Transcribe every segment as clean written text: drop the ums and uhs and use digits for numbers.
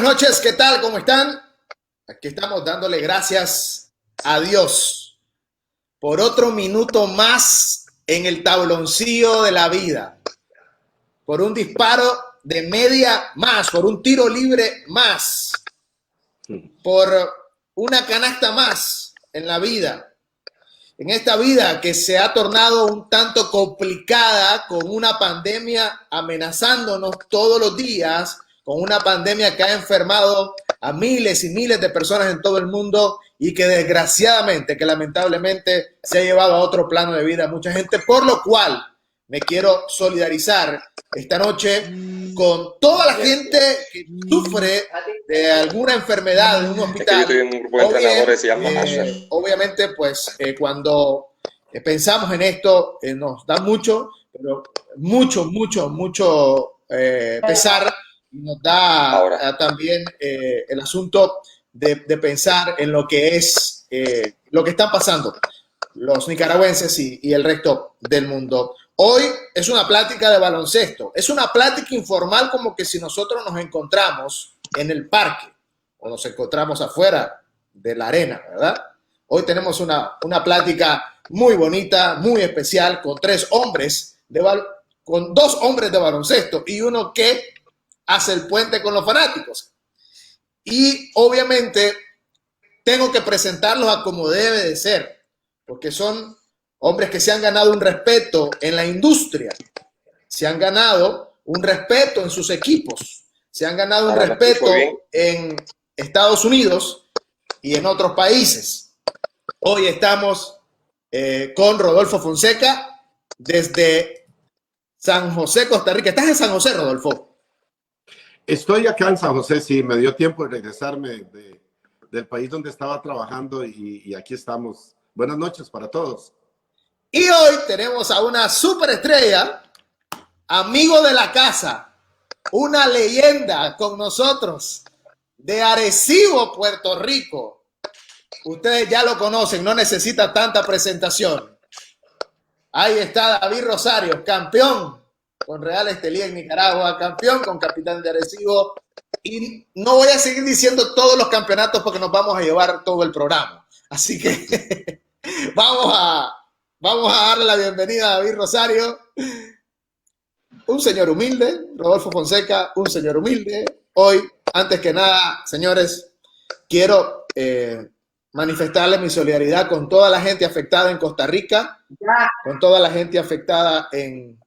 noches, ¿qué tal? ¿Cómo están? Aquí estamos dándole gracias a Dios por otro minuto más en el tabloncillo de la vida, por un disparo de media más, por un tiro libre más, por una canasta más en la vida. En esta vida que se ha tornado un tanto complicada con una pandemia amenazándonos todos los días, con una pandemia que ha enfermado a miles y miles de personas en todo el mundo y que desgraciadamente, que lamentablemente se ha llevado a otro plano de vida a mucha gente, por lo cual me quiero solidarizar esta noche con toda la gente que sufre de alguna enfermedad en un hospital. Es que yo estoy en un grupo de entrenadores, se llama Asher. Obviamente, pues cuando pensamos en esto, nos da mucho, pero mucho pesar. Nos da también el asunto de pensar en lo que es lo que están pasando los nicaragüenses y el resto del mundo. Hoy es una plática de baloncesto, es una plática informal, como que si nosotros nos encontramos en el parque o nos encontramos afuera de la arena, ¿verdad? Hoy tenemos una plática muy bonita, muy especial, con con dos hombres de baloncesto y uno que hace el puente con los fanáticos. Y obviamente tengo que presentarlos a como debe de ser, porque son hombres que se han ganado un respeto en la industria, se han ganado un respeto en sus equipos, se han ganado un respeto en Estados Unidos y en otros países. Hoy estamos con Rodolfo Fonseca desde San José, Costa Rica. ¿Estás en San José, Rodolfo? Estoy acá en San José, sí, me dio tiempo de regresarme del país donde estaba trabajando y aquí estamos. Buenas noches para todos. Y hoy tenemos a una superestrella, amigo de la casa, una leyenda con nosotros, de Arecibo, Puerto Rico. Ustedes ya lo conocen, no necesita tanta presentación. Ahí está David Rosario, campeón con Real Estelí en Nicaragua, campeón con Capitán de Arecibo. Y no voy a seguir diciendo todos los campeonatos porque nos vamos a llevar todo el programa. Así que vamos a darle la bienvenida a David Rosario. Un señor humilde, Rodolfo Fonseca, un señor humilde. Hoy, antes que nada, señores, quiero manifestarle mi solidaridad con toda la gente afectada en Costa Rica, con toda la gente afectada en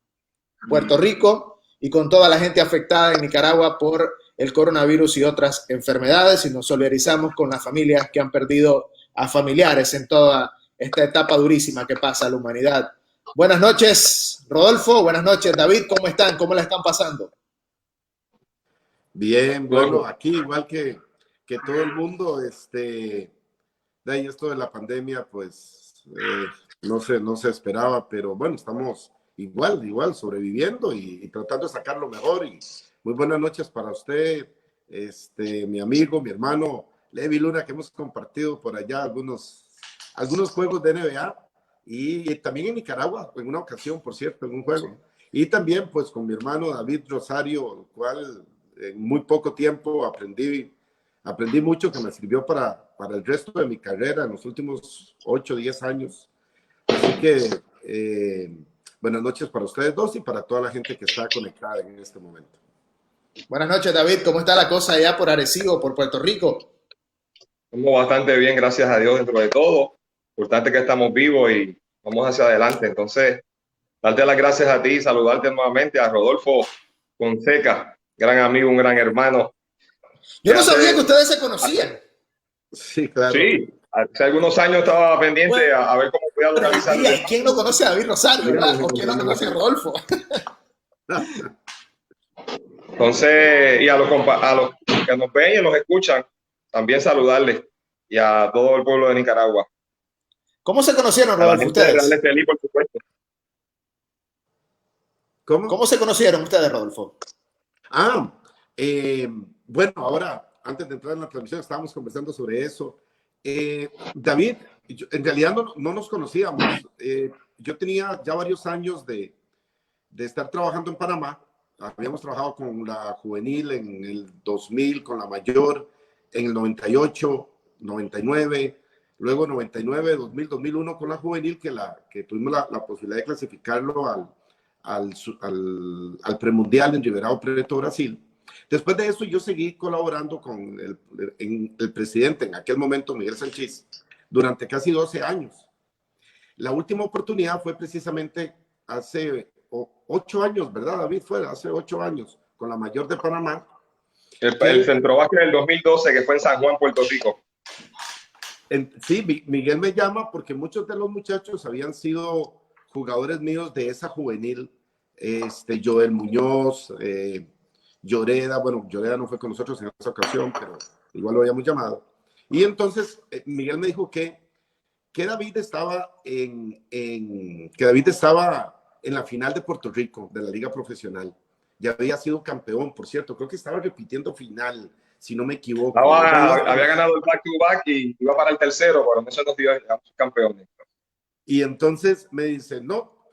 Puerto Rico y con toda la gente afectada en Nicaragua por el coronavirus y otras enfermedades, y nos solidarizamos con las familias que han perdido a familiares en toda esta etapa durísima que pasa la humanidad. Buenas noches, Rodolfo. Buenas noches, David. ¿Cómo están? ¿Cómo la están pasando? Bien, bueno, aquí igual que todo el mundo, de ahí esto de la pandemia, pues no se esperaba, pero bueno, estamos igual sobreviviendo y tratando de sacar lo mejor. Y muy buenas noches para usted, mi amigo, mi hermano Levi Luna, que hemos compartido por allá algunos juegos de NBA y también en Nicaragua, en una ocasión, por cierto, en un juego. Sí. Y también pues con mi hermano David Rosario, el cual en muy poco tiempo aprendí mucho que me sirvió para el resto de mi carrera en los últimos 8 o 10 años. Así que buenas noches para ustedes dos y para toda la gente que está conectada en este momento. Buenas noches, David. ¿Cómo está la cosa allá por Arecibo, por Puerto Rico? Estamos bastante bien, gracias a Dios, dentro de todo. Importante que estamos vivos y vamos hacia adelante. Entonces, darte las gracias a ti y saludarte nuevamente a Rodolfo Fonseca, gran amigo, un gran hermano. Yo no sabía que ustedes se conocían. Sí, claro. Sí, hace algunos años estaba pendiente a ver cómo podía localizar. ¿Quién no conoce a David Rosario, verdad? ¿O quién no conoce a Rodolfo? Entonces, y a los que nos ven y nos escuchan, también saludarles y a todo el pueblo de Nicaragua. ¿Cómo se conocieron, Rodolfo, ustedes? Estelí, por supuesto. ¿Cómo se conocieron ustedes, Rodolfo? Bueno, ahora, antes de entrar en la transmisión, estábamos conversando sobre eso. David, en realidad no nos conocíamos. Yo tenía ya varios años de estar trabajando en Panamá habíamos trabajado con la juvenil en el 2000, con la mayor, en el 98, 99, luego 99, 2000, 2001 con la juvenil, que tuvimos la posibilidad de clasificarlo al premundial en Ribeirão Preto, Brasil. Después de eso yo seguí colaborando con el presidente en aquel momento, Miguel Sanchís, durante casi 12 años. La última oportunidad fue precisamente hace 8 años, ¿verdad, David? Fue hace 8 años, con la mayor de Panamá. El Centrobásquet del 2012, que fue en San Juan, Puerto Rico. Sí, Miguel me llama porque muchos de los muchachos habían sido jugadores míos de esa juvenil. Joel Muñoz, Lloreda, bueno, Lloreda no fue con nosotros en esa ocasión, pero igual lo habíamos llamado. Y entonces Miguel me dijo que David estaba en la final de Puerto Rico, de la Liga Profesional. Ya había sido campeón, por cierto, creo que estaba repitiendo final, si no me equivoco. Había ganado el back-to-back y iba para el tercero, pero en eso nos dio campeones. Y entonces me dice, no,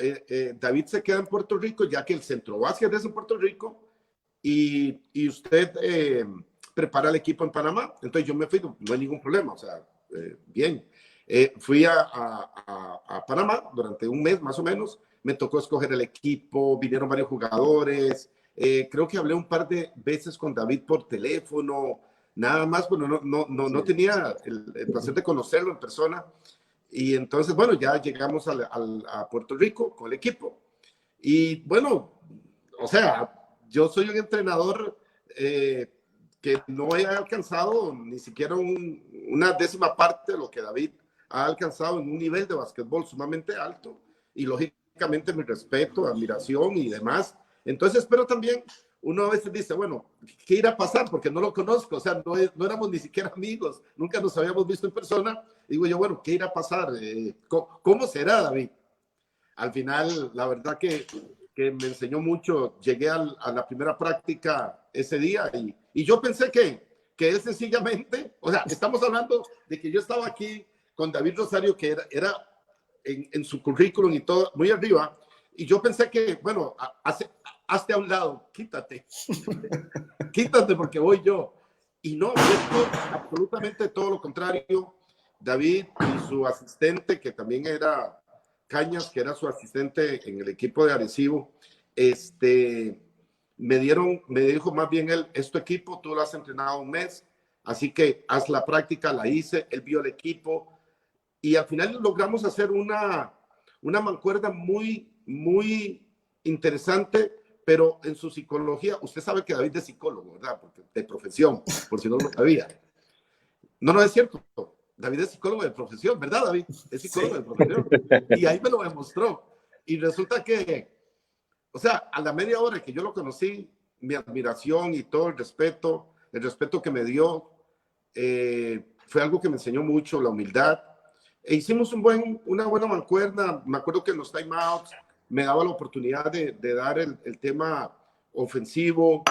David se queda en Puerto Rico, ya que el Centrobásquet es en Puerto Rico, y usted prepara el equipo en Panamá. Entonces yo me fui, no hay ningún problema, o sea, bien. Fui a Panamá durante un mes más o menos, me tocó escoger el equipo, vinieron varios jugadores, creo que hablé un par de veces con David por teléfono, nada más, bueno, no tenía el placer de conocerlo en persona. Y entonces, bueno, ya llegamos a Puerto Rico con el equipo. Y bueno, o sea, yo soy un entrenador que no he alcanzado ni siquiera una décima parte de lo que David ha alcanzado en un nivel de básquetbol sumamente alto. Y lógicamente mi respeto, admiración y demás. Entonces, pero también uno a veces dice, bueno, ¿qué irá a pasar? Porque no lo conozco, o sea, no éramos ni siquiera amigos, nunca nos habíamos visto en persona. Digo yo, bueno, ¿qué irá a pasar? ¿Cómo será, David? Al final, la verdad que me enseñó mucho. Llegué a la primera práctica ese día y yo pensé que él sencillamente, o sea, estamos hablando de que yo estaba aquí con David Rosario, que era en su currículum y todo, muy arriba, y yo pensé que, bueno, hazte a un lado, quítate porque voy yo. Y no, esto absolutamente todo lo contrario. David y su asistente, que también era Cañas, que era su asistente en el equipo de Arecibo, me dijo más bien él, es tu equipo, tú lo has entrenado un mes, así que haz la práctica. La hice, él vio el equipo y al final logramos hacer una mancuerna muy, muy interesante, pero en su psicología, usted sabe que David es psicólogo, ¿verdad? Porque de profesión, por si no lo sabía. No es cierto. David es psicólogo de profesión, ¿verdad, David? Es psicólogo de profesión. Y ahí me lo demostró. Y resulta que, o sea, a la media hora que yo lo conocí, mi admiración y todo el respeto que me dio, fue algo que me enseñó mucho, la humildad. E hicimos una buena mancuerna. Me acuerdo que en los timeouts me daba la oportunidad de dar el tema ofensivo.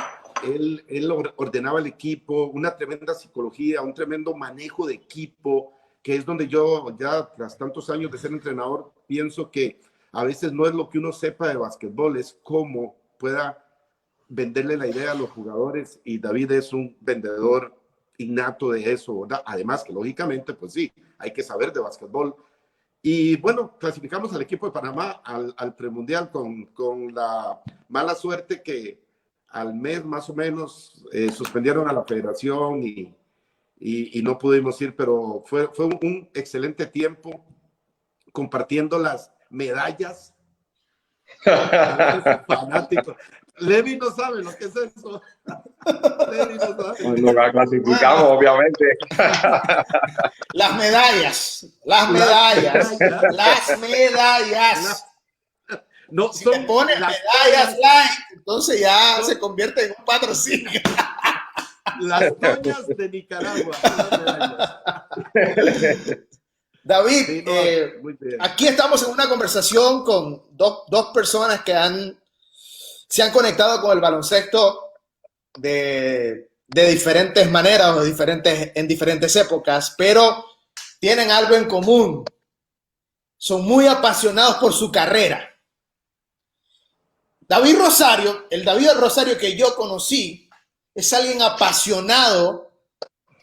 Él ordenaba el equipo, una tremenda psicología, un tremendo manejo de equipo, que es donde yo ya tras tantos años de ser entrenador pienso que a veces no es lo que uno sepa de básquetbol, es cómo pueda venderle la idea a los jugadores, y David es un vendedor innato de eso, ¿verdad? Además que lógicamente, pues sí, hay que saber de básquetbol. Y bueno, clasificamos al equipo de Panamá al premundial con la mala suerte que al mes más o menos suspendieron a la federación y no pudimos ir, pero fue un excelente tiempo compartiendo las medallas. Fanático. Levi no sabe lo que es eso. Levi no sabe. Nos clasificamos, obviamente. Las medallas. No, si te pones medallas light, entonces ya se convierte en un patrocinio. Las doñas de Nicaragua. David, sí, aquí estamos en una conversación con dos personas que se han conectado con el baloncesto de diferentes maneras o en diferentes épocas, pero tienen algo en común. Son muy apasionados por su carrera. David Rosario, el David Rosario que yo conocí, es alguien apasionado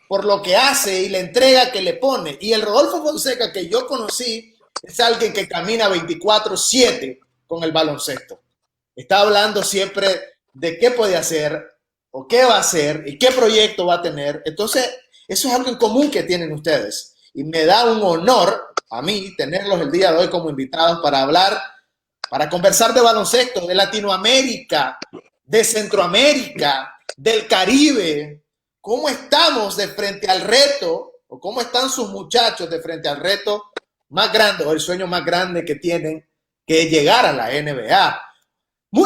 por lo que hace y la entrega que le pone. Y el Rodolfo Fonseca que yo conocí es alguien que camina 24/7 con el baloncesto. Está hablando siempre de qué puede hacer o qué va a hacer y qué proyecto va a tener. Entonces, eso es algo en común que tienen ustedes. Y me da un honor a mí tenerlos el día de hoy como invitados para hablar, para conversar de baloncesto, de Latinoamérica, de Centroamérica, del Caribe. ¿Cómo estamos de frente al reto? ¿O cómo están sus muchachos de frente al reto más grande o el sueño más grande que tienen, que es llegar a la NBA?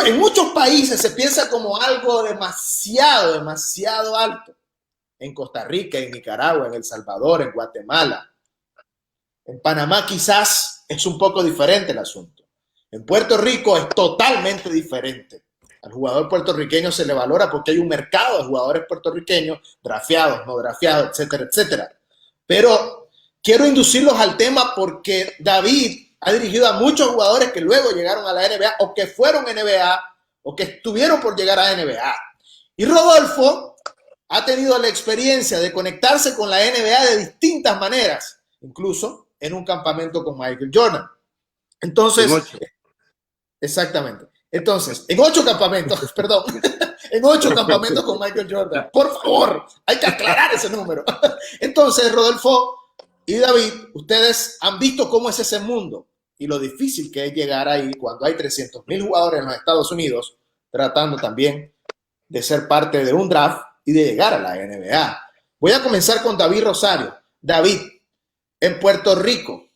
En muchos países se piensa como algo demasiado, demasiado alto. En Costa Rica, en Nicaragua, en El Salvador, en Guatemala. En Panamá quizás es un poco diferente el asunto. En Puerto Rico es totalmente diferente. Al jugador puertorriqueño se le valora porque hay un mercado de jugadores puertorriqueños, drafteados, no drafteados, etcétera, etcétera. Pero quiero inducirlos al tema porque David ha dirigido a muchos jugadores que luego llegaron a la NBA o que fueron NBA o que estuvieron por llegar a NBA. Y Rodolfo ha tenido la experiencia de conectarse con la NBA de distintas maneras, incluso en un campamento con Michael Jordan. Entonces, exactamente. Entonces, en 8 campamentos, perdón, en 8 campamentos con Michael Jordan. Por favor, hay que aclarar ese número. Entonces, Rodolfo y David, ustedes han visto cómo es ese mundo y lo difícil que es llegar ahí cuando hay 300,000 jugadores en los Estados Unidos, tratando también de ser parte de un draft y de llegar a la NBA. Voy a comenzar con David Rosario. David, en Puerto Rico,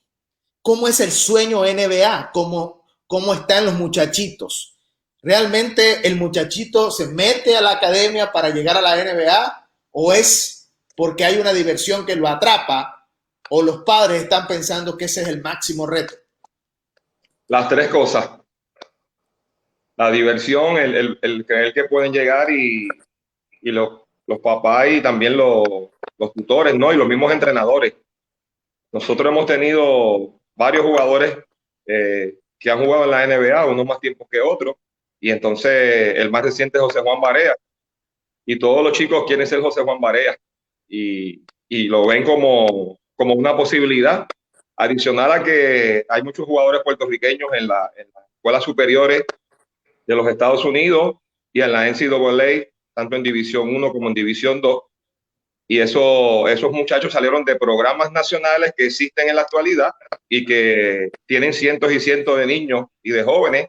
¿cómo es el sueño NBA? ¿Cómo están los muchachitos? ¿Realmente el muchachito se mete a la academia para llegar a la NBA o es porque hay una diversión que lo atrapa o los padres están pensando que ese es el máximo reto? Las tres cosas. La diversión, el creer que pueden llegar y los papás y también los tutores, ¿no? Y los mismos entrenadores. Nosotros hemos tenido varios jugadores que han jugado en la NBA, unos más tiempo que otros, y entonces el más reciente es José Juan Barea, y todos los chicos quieren ser José Juan Barea, y lo ven como una posibilidad, adicional a que hay muchos jugadores puertorriqueños en las escuelas superiores de los Estados Unidos y en la NCAA, tanto en División 1 como en División 2, y esos muchachos salieron de programas nacionales que existen en la actualidad y que tienen cientos y cientos de niños y de jóvenes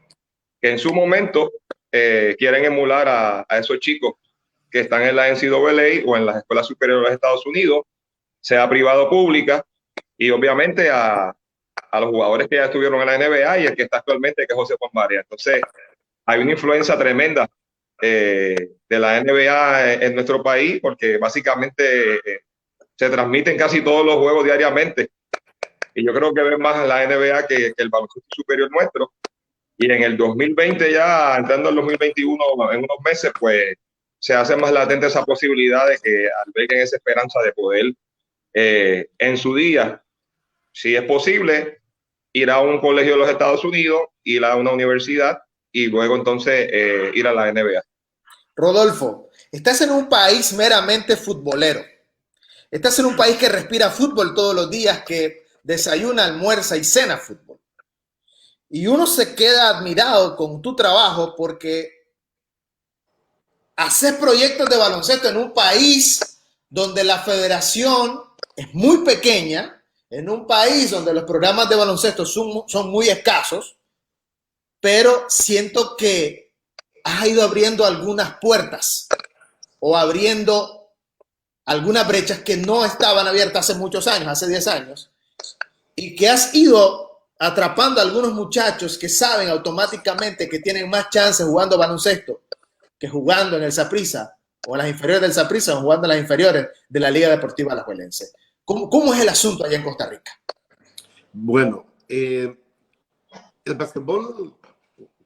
que en su momento quieren emular a esos chicos que están en la NCAA o en las escuelas superiores de los Estados Unidos, sea privada o pública, y obviamente a los jugadores que ya estuvieron en la NBA y el que está actualmente, que es José Juan Barea. Entonces, hay una influencia tremenda de la NBA en nuestro país, porque básicamente se transmiten casi todos los juegos diariamente, y yo creo que ven más la NBA que el baloncesto superior nuestro. Y en el 2020, ya entrando en 2021, en unos meses, pues se hace más latente esa posibilidad de que alberguen esa esperanza de poder en su día, si es posible, ir a un colegio de los Estados Unidos, ir a una universidad y luego entonces ir a la NBA. Rodolfo, estás en un país meramente futbolero. Estás en un país que respira fútbol todos los días, que desayuna, almuerza y cena fútbol. Y uno se queda admirado con tu trabajo porque haces proyectos de baloncesto en un país donde la federación es muy pequeña, en un país donde los programas de baloncesto son muy escasos, pero siento que has ido abriendo algunas puertas o abriendo algunas brechas que no estaban abiertas hace muchos años, hace 10 años, y que has ido atrapando a algunos muchachos que saben automáticamente que tienen más chances jugando baloncesto que jugando en el Saprissa o en las inferiores del Saprissa o jugando en las inferiores de la Liga Deportiva Alajuelense. ¿Cómo es el asunto allá en Costa Rica? Bueno, el básquetbol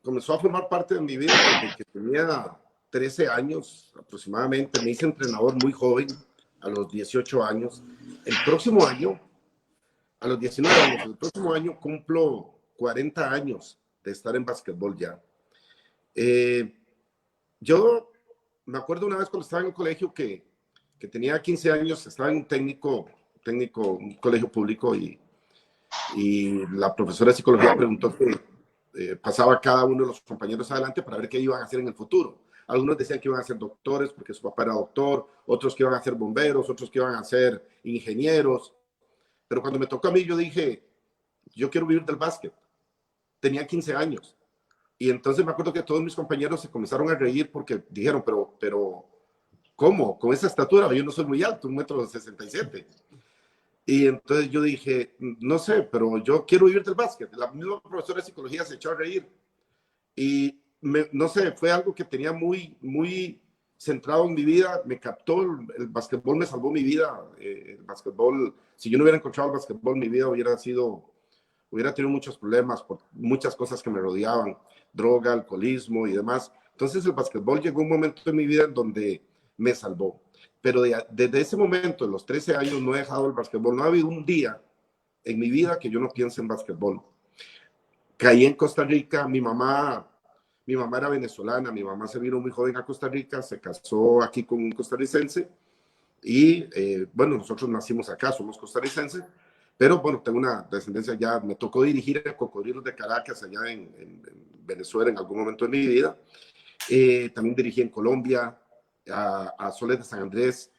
comenzó a formar parte de mi vida desde que tenía 13 años aproximadamente. Me hice entrenador muy joven, a los 18 años. El próximo año, a los 19 años, el próximo año cumplo 40 años de estar en básquetbol ya. Yo me acuerdo una vez cuando estaba en el colegio que tenía 15 años, estaba en un técnico, un colegio público, y la profesora de psicología preguntó que pasaba cada uno de los compañeros adelante para ver qué iban a hacer en el futuro. Algunos decían que iban a ser doctores porque su papá era doctor, otros que iban a ser bomberos, otros que iban a ser ingenieros. Pero cuando me tocó a mí, yo dije, yo quiero vivir del básquet. Tenía 15 años. Y entonces me acuerdo que todos mis compañeros se comenzaron a reír porque dijeron, pero ¿cómo? Con esa estatura, yo no soy muy alto, 1,67 m. Y entonces yo dije, no sé, pero yo quiero vivir del básquet. La misma profesora de psicología se echó a reír. Y no sé, fue algo que tenía muy centrado en mi vida. Me captó, el básquetbol me salvó mi vida. El básquetbol, si yo no hubiera encontrado el básquetbol, mi vida hubiera tenido muchos problemas por muchas cosas que me rodeaban, droga, alcoholismo y demás. Entonces el básquetbol llegó un momento en mi vida en donde me salvó. Pero desde ese momento, en los 13 años, no he dejado el básquetbol. No ha habido un día en mi vida que yo no piense en básquetbol. Caí en Costa Rica, mi mamá era venezolana, mi mamá se vino muy joven a Costa Rica, se casó aquí con un costarricense y bueno, nosotros nacimos acá, somos costarricenses, pero bueno, tengo una descendencia ya, me tocó dirigir el Cocodrilos de Caracas allá en Venezuela en algún momento de mi vida. También dirigí en Colombia, a Soles de San Andrés,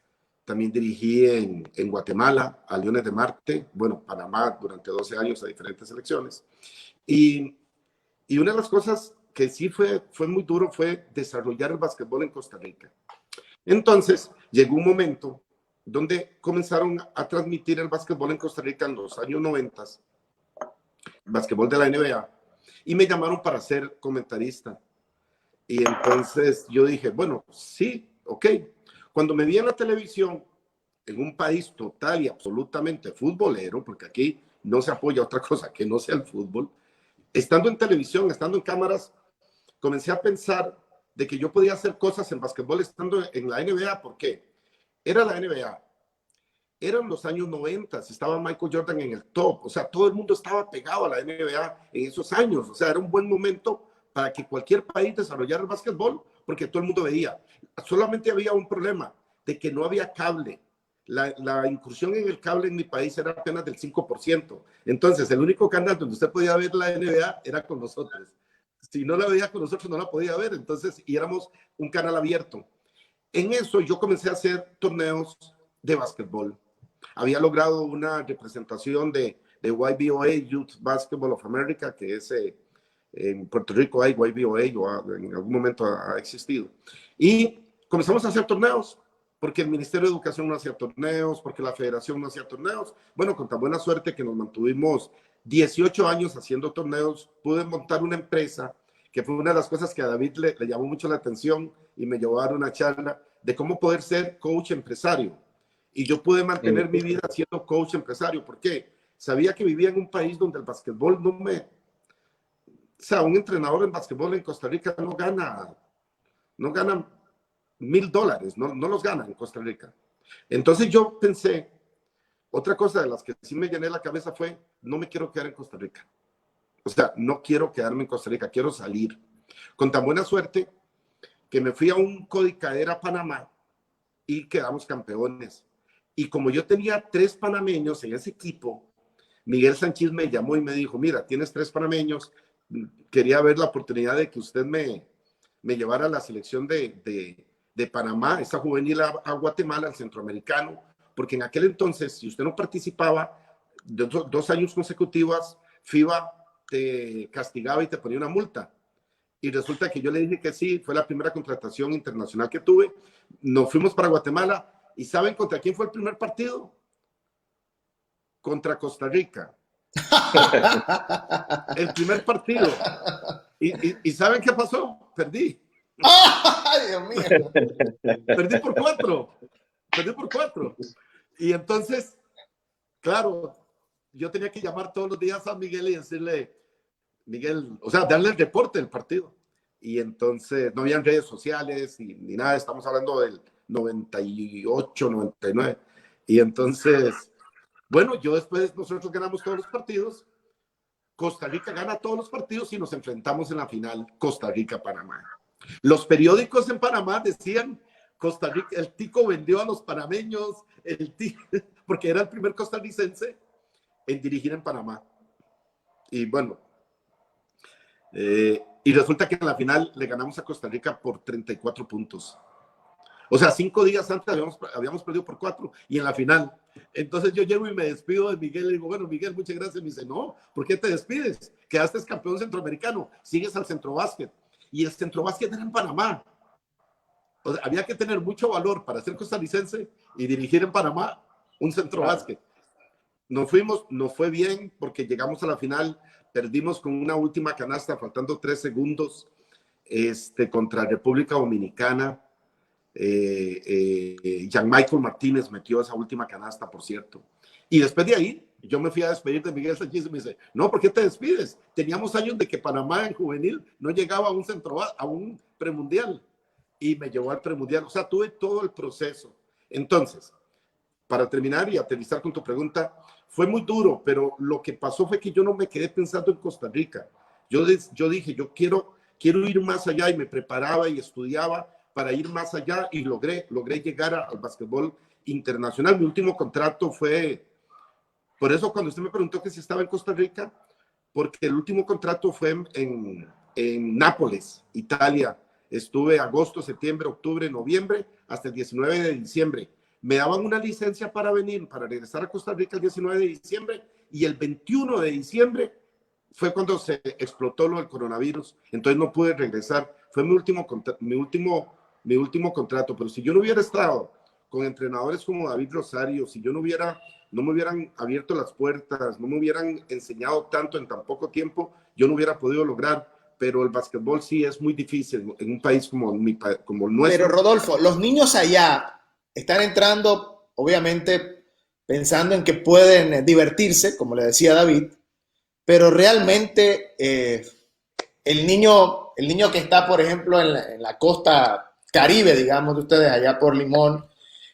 también dirigí en Guatemala, a Leones de Marte, bueno, Panamá durante 12 años a diferentes selecciones. Y una de las cosas que sí fue muy duro fue desarrollar el básquetbol en Costa Rica. Entonces, llegó un momento donde comenzaron a transmitir el básquetbol en Costa Rica en los años 90, el básquetbol de la NBA, y me llamaron para ser comentarista. Y entonces yo dije, bueno, sí, ok. Cuando me vi en la televisión, en un país total y absolutamente futbolero, porque aquí no se apoya otra cosa que no sea el fútbol, estando en televisión, estando en cámaras, comencé a pensar de que yo podía hacer cosas en básquetbol estando en la NBA. ¿Por qué? Era la NBA. Eran los años 90, estaba Michael Jordan en el top, o sea, todo el mundo estaba pegado a la NBA en esos años, o sea, era un buen momento para que cualquier país desarrollara el básquetbol, porque todo el mundo veía. Solamente había un problema, de que no había cable. La incursión en el cable en mi país era apenas del 5%. Entonces, el único canal donde usted podía ver la NBA era con nosotros. Si no la veía con nosotros, no la podía ver. Entonces, y éramos un canal abierto. En eso, yo comencé a hacer torneos de básquetbol. Había logrado una representación de YBOA, Youth Basketball of America, que es en Puerto Rico hay YBOA, o en algún momento ha existido. Y comenzamos a hacer torneos, porque el Ministerio de Educación no hacía torneos, porque la Federación no hacía torneos. Bueno, con tan buena suerte que nos mantuvimos 18 años haciendo torneos, pude montar una empresa, que fue una de las cosas que a David le llamó mucho la atención y me llevó a dar una charla de cómo poder ser coach empresario. Y yo pude mantener mi vida siendo coach empresario. ¿Por qué? Sabía que vivía en un país donde el básquetbol no me... O sea, un entrenador en básquetbol en Costa Rica no gana $1,000, no los gana en Costa Rica. Entonces yo pensé, otra cosa de las que sí me llené la cabeza fue, no me quiero quedar en Costa Rica. O sea, no quiero quedarme en Costa Rica, quiero salir. Con tan buena suerte que me fui a un Codicadera a Panamá y quedamos campeones. Y como yo tenía 3 panameños en ese equipo, Miguel Sánchez me llamó y me dijo, mira, tienes 3 panameños, quería ver la oportunidad de que usted me llevara a la selección de Panamá, esa juvenil a Guatemala, al centroamericano, porque en aquel entonces, si usted no participaba, 2 años consecutivos, FIBA te castigaba y te ponía una multa. Y resulta que yo le dije que sí, fue la primera contratación internacional que tuve. Nos fuimos para Guatemala. ¿Y saben contra quién fue el primer partido? Contra Costa Rica. El primer partido. ¿Y saben qué pasó? Perdí. ¡Ay, Dios mío! Perdí por 4. Y entonces, claro, yo tenía que llamar todos los días a Miguel y decirle, Miguel, o sea, darle el reporte del partido. Y entonces no habían redes sociales ni nada, estamos hablando del 98, 99. Y entonces, bueno, nosotros ganamos todos los partidos Costa Rica gana todos los partidos y nos enfrentamos en la final Costa Rica-Panamá. Los periódicos en Panamá decían Costa Rica, el tico vendió a los panameños, porque era el primer costarricense en dirigir en Panamá. Y bueno, y resulta que en la final le ganamos a Costa Rica por 34 puntos. O sea, 5 días antes habíamos perdido por 4 y en la final. Entonces yo llego y me despido de Miguel y digo, bueno, Miguel, muchas gracias. Me dice, no, ¿por qué te despides? Quedaste campeón centroamericano, sigues al centrobásquet. Y el centrobásquet era en Panamá. O sea, había que tener mucho valor para ser costarricense y dirigir en Panamá un centrobásquet. Nos fuimos, nos fue bien porque llegamos a la final, perdimos con una última canasta, faltando 3 segundos, contra República Dominicana. Jean-Michael Martínez metió esa última canasta, por cierto. Y después de ahí, yo me fui a despedir de Miguel Sánchez y me dice, no, ¿por qué te despides? Teníamos años de que Panamá en juvenil no llegaba a un premundial. Y me llevó al premundial. O sea, tuve todo el proceso. Entonces, para terminar y aterrizar con tu pregunta, fue muy duro, pero lo que pasó fue que yo no me quedé pensando en Costa Rica. Yo dije, yo quiero ir más allá y me preparaba y estudiaba para ir más allá y logré llegar al básquetbol internacional. Mi último contrato fue, por eso cuando usted me preguntó que si estaba en Costa Rica, porque el último contrato fue en Nápoles, Italia. Estuve agosto, septiembre, octubre, noviembre, hasta el 19 de diciembre. Me daban una licencia para venir, para regresar a Costa Rica el 19 de diciembre y el 21 de diciembre fue cuando se explotó lo del coronavirus. Entonces no pude regresar. Fue mi último contrato, pero si yo no hubiera estado con entrenadores como David Rosario, si yo no me hubieran abierto las puertas, no me hubieran enseñado tanto en tan poco tiempo, yo no hubiera podido lograr. Pero el básquetbol sí es muy difícil en un país como el nuestro. Pero Rodolfo, los niños allá están entrando, obviamente, pensando en que pueden divertirse, como le decía David, pero realmente el niño que está, por ejemplo, en la costa Caribe, digamos, de ustedes, allá por Limón,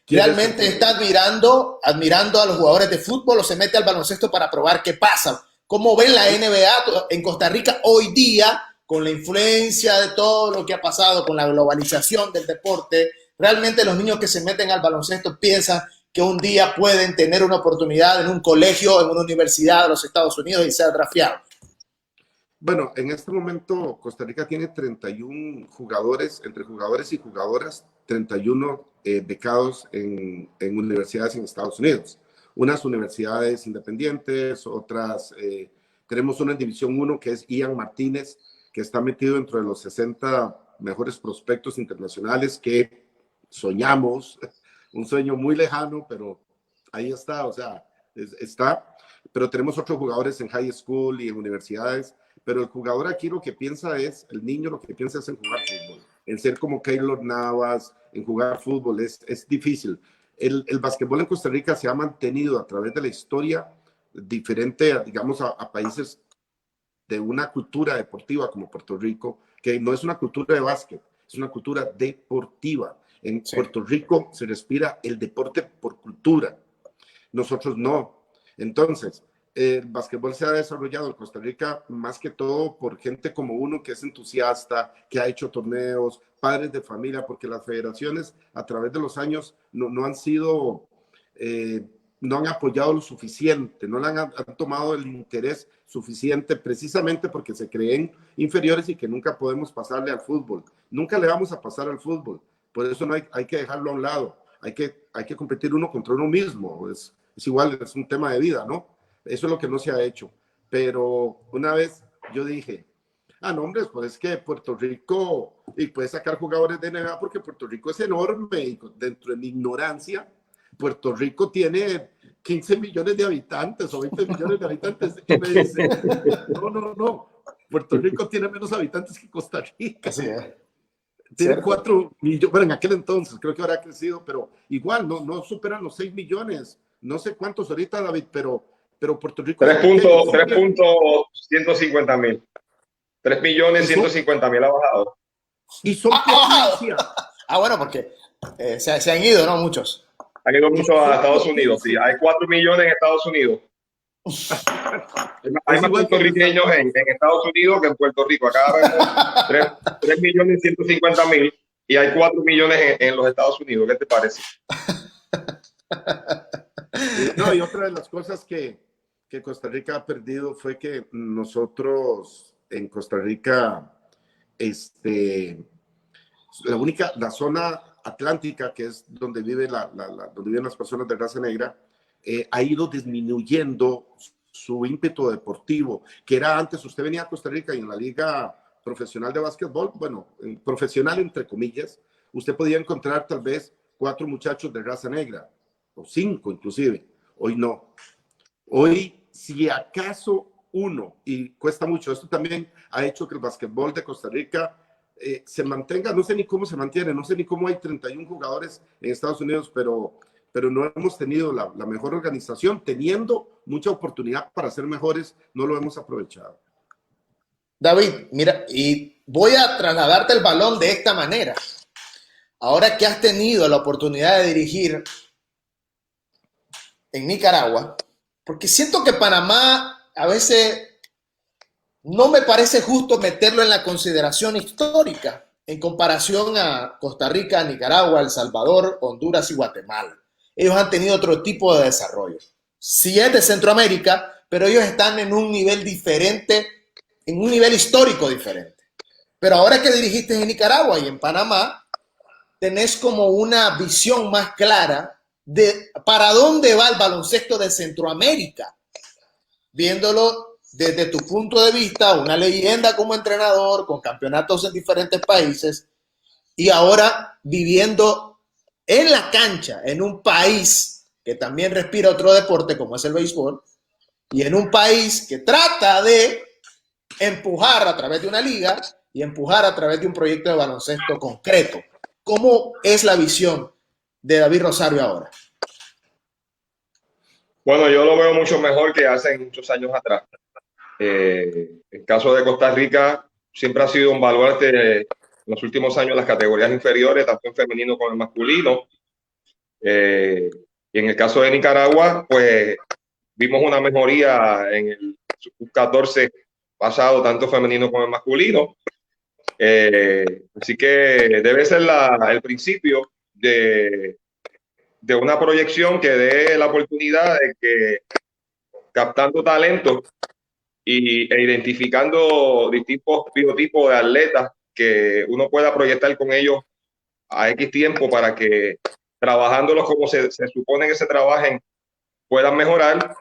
realmente está admirando a los jugadores de fútbol o se mete al baloncesto para probar qué pasa. ¿Cómo ven la NBA en Costa Rica hoy día con la influencia de todo lo que ha pasado, con la globalización del deporte? Realmente los niños que se meten al baloncesto piensan que un día pueden tener una oportunidad en un colegio, en una universidad de los Estados Unidos y ser drafteados. Bueno, en este momento Costa Rica tiene 31 jugadores, entre jugadores y jugadoras, 31 becados en universidades en Estados Unidos. Unas universidades independientes, otras, tenemos una en División 1 que es Ian Martínez, que está metido dentro de los 60 mejores prospectos internacionales que soñamos, un sueño muy lejano, pero ahí está, o sea, está. Pero tenemos otros jugadores en high school y en universidades, pero el jugador aquí lo que piensa es, el niño lo que piensa es en jugar fútbol, en ser como Keylor Navas, en jugar fútbol, es difícil. El básquetbol en Costa Rica se ha mantenido a través de la historia diferente, digamos, a países de una cultura deportiva como Puerto Rico, que no es una cultura de básquet, es una cultura deportiva. En Puerto Rico se respira el deporte por cultura, nosotros no. Entonces, el básquetbol se ha desarrollado en Costa Rica más que todo por gente como uno que es entusiasta, que ha hecho torneos, padres de familia, porque las federaciones a través de los años no han sido... no han apoyado lo suficiente, no le han tomado el interés suficiente precisamente porque se creen inferiores y que nunca podemos pasarle al fútbol. Nunca le vamos a pasar al fútbol. Por eso no hay que dejarlo a un lado. Hay que competir uno contra uno mismo. Es igual, es un tema de vida, ¿no? Eso es lo que no se ha hecho. Pero una vez yo dije, no, hombre, pues es que Puerto Rico y puede sacar jugadores de NBA porque Puerto Rico es enorme y dentro de mi ignorancia, Puerto Rico tiene 15 millones de habitantes o 20 millones de habitantes. Y me dice, no. Puerto Rico tiene menos habitantes que Costa Rica. Así es. Tiene 4 millones. Bueno, en aquel entonces creo que ahora ha crecido, pero igual no superan los 6 millones. No sé cuántos ahorita, David, pero Puerto Rico... 3.150.000. 3.150.000 ha bajado. Y son provincias. Bueno, porque se han ido, ¿no? Muchos. Han ido muchos a Estados Unidos, sí. Hay 4 millones en Estados Unidos. Hay más puertorriqueños en Estados Unidos que en Puerto Rico. Acá vemos 3.150.000 y hay 4 millones en los Estados Unidos. ¿Qué te parece? No, y otra de las cosas que Costa Rica ha perdido fue que nosotros en Costa Rica, la zona atlántica, que es donde viven las personas de raza negra, ha ido disminuyendo su ímpetu deportivo, que era antes, usted venía a Costa Rica y en la liga profesional de básquetbol, bueno, profesional entre comillas, usted podía encontrar tal vez 4 muchachos de raza negra, o 5 inclusive. Hoy no. Hoy, si acaso uno, y cuesta mucho, esto también ha hecho que el básquetbol de Costa Rica se mantenga, no sé ni cómo se mantiene, no sé ni cómo hay 31 jugadores en Estados Unidos, pero no hemos tenido la mejor organización, teniendo mucha oportunidad para ser mejores, no lo hemos aprovechado. David, mira, y voy a trasladarte el balón de esta manera. Ahora que has tenido la oportunidad de dirigir en Nicaragua, porque siento que Panamá a veces no me parece justo meterlo en la consideración histórica en comparación a Costa Rica, Nicaragua, El Salvador, Honduras y Guatemala. Ellos han tenido otro tipo de desarrollo. Sí es de Centroamérica, pero ellos están en un nivel diferente, en un nivel histórico diferente. Pero ahora que dirigiste en Nicaragua y en Panamá, tenés como una visión más clara de para dónde va el baloncesto de Centroamérica, viéndolo desde tu punto de vista, una leyenda como entrenador, con campeonatos en diferentes países, y ahora viviendo en la cancha, en un país que también respira otro deporte como es el béisbol, y en un país que trata de empujar a través de una liga y empujar a través de un proyecto de baloncesto concreto. ¿Cómo es la visión de David Rosario ahora? Bueno, yo lo veo mucho mejor que hace muchos años atrás. El caso de Costa Rica siempre ha sido un baluarte en los últimos años las categorías inferiores, tanto en femenino como en masculino. Y en el caso de Nicaragua, pues vimos una mejoría en el sub-14 pasado, tanto femenino como en masculino. Así que debe ser el principio de una proyección que dé la oportunidad de que, captando talento e identificando distintos biotipos de atletas, que uno pueda proyectar con ellos a X tiempo para que, trabajándolos como se supone que se trabajen, puedan mejorar,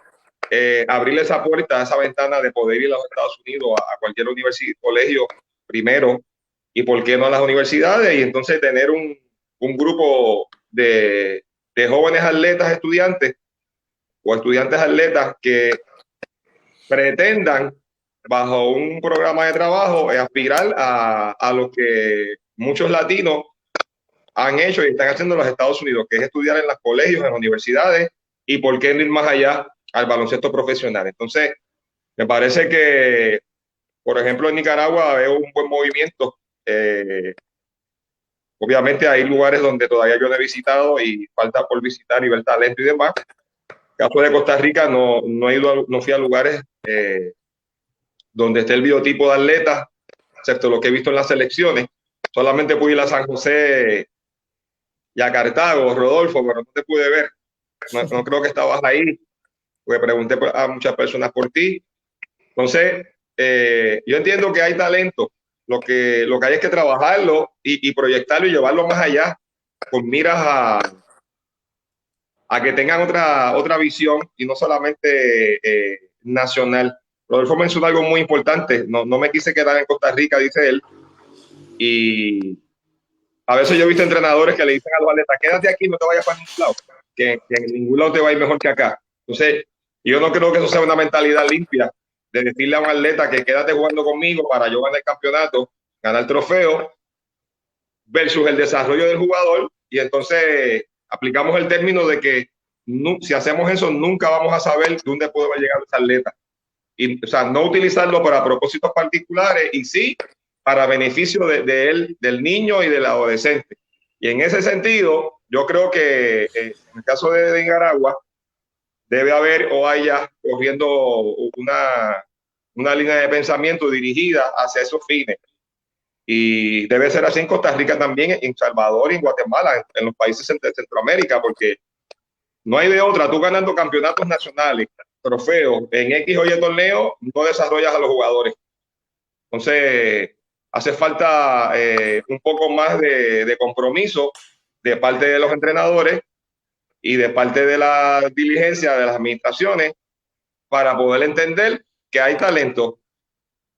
abrirle esa puerta, esa ventana de poder ir a los Estados Unidos, a cualquier universidad, colegio primero, y por qué no a las universidades, y entonces tener un grupo de jóvenes atletas estudiantes o estudiantes atletas que pretendan, bajo un programa de trabajo, aspirar a lo que muchos latinos han hecho y están haciendo en los Estados Unidos, que es estudiar en los colegios, en las universidades, y por qué no ir más allá al baloncesto profesional. Entonces, me parece que, por ejemplo, en Nicaragua veo un buen movimiento. Obviamente hay lugares donde todavía yo no he visitado y falta por visitar y ver talento y demás. En el caso de Costa Rica no fui a lugares donde esté el biotipo de atletas, excepto lo que he visto en las selecciones. Solamente pude ir a San José y a Cartago, Rodolfo, pero no te pude ver. No creo que estabas ahí, porque pregunté a muchas personas por ti. Entonces, yo entiendo que hay talento. Lo que hay es que trabajarlo y proyectarlo y llevarlo más allá, con miras a que tengan otra visión y no solamente nacional. Rodolfo mencionó algo muy importante. No me quise quedar en Costa Rica, dice él. Y a veces yo he visto entrenadores que le dicen a los atletas, quédate aquí, no te vayas para ningún lado, que en ningún lado te va a ir mejor que acá. Entonces, yo no creo que eso sea una mentalidad limpia, de decirle a un atleta que quédate jugando conmigo para yo ganar el campeonato, ganar el trofeo, versus el desarrollo del jugador. Y entonces aplicamos el término de que si hacemos eso, nunca vamos a saber dónde puede llegar ese atleta. Y, o sea, no utilizarlo para propósitos particulares, y sí para beneficio de él, del niño y del adolescente. Y en ese sentido, yo creo que en el caso de Nicaragua, debe haber o haya corriendo una línea de pensamiento dirigida hacia esos fines. Y debe ser así en Costa Rica también, en Salvador y en Guatemala, en los países de Centroamérica, porque no hay de otra. Tú ganando campeonatos nacionales, trofeos, en X o Y torneo, no desarrollas a los jugadores. Entonces, hace falta un poco más de compromiso de parte de los entrenadores y de parte de la diligencia de las administraciones para poder entender que hay talento,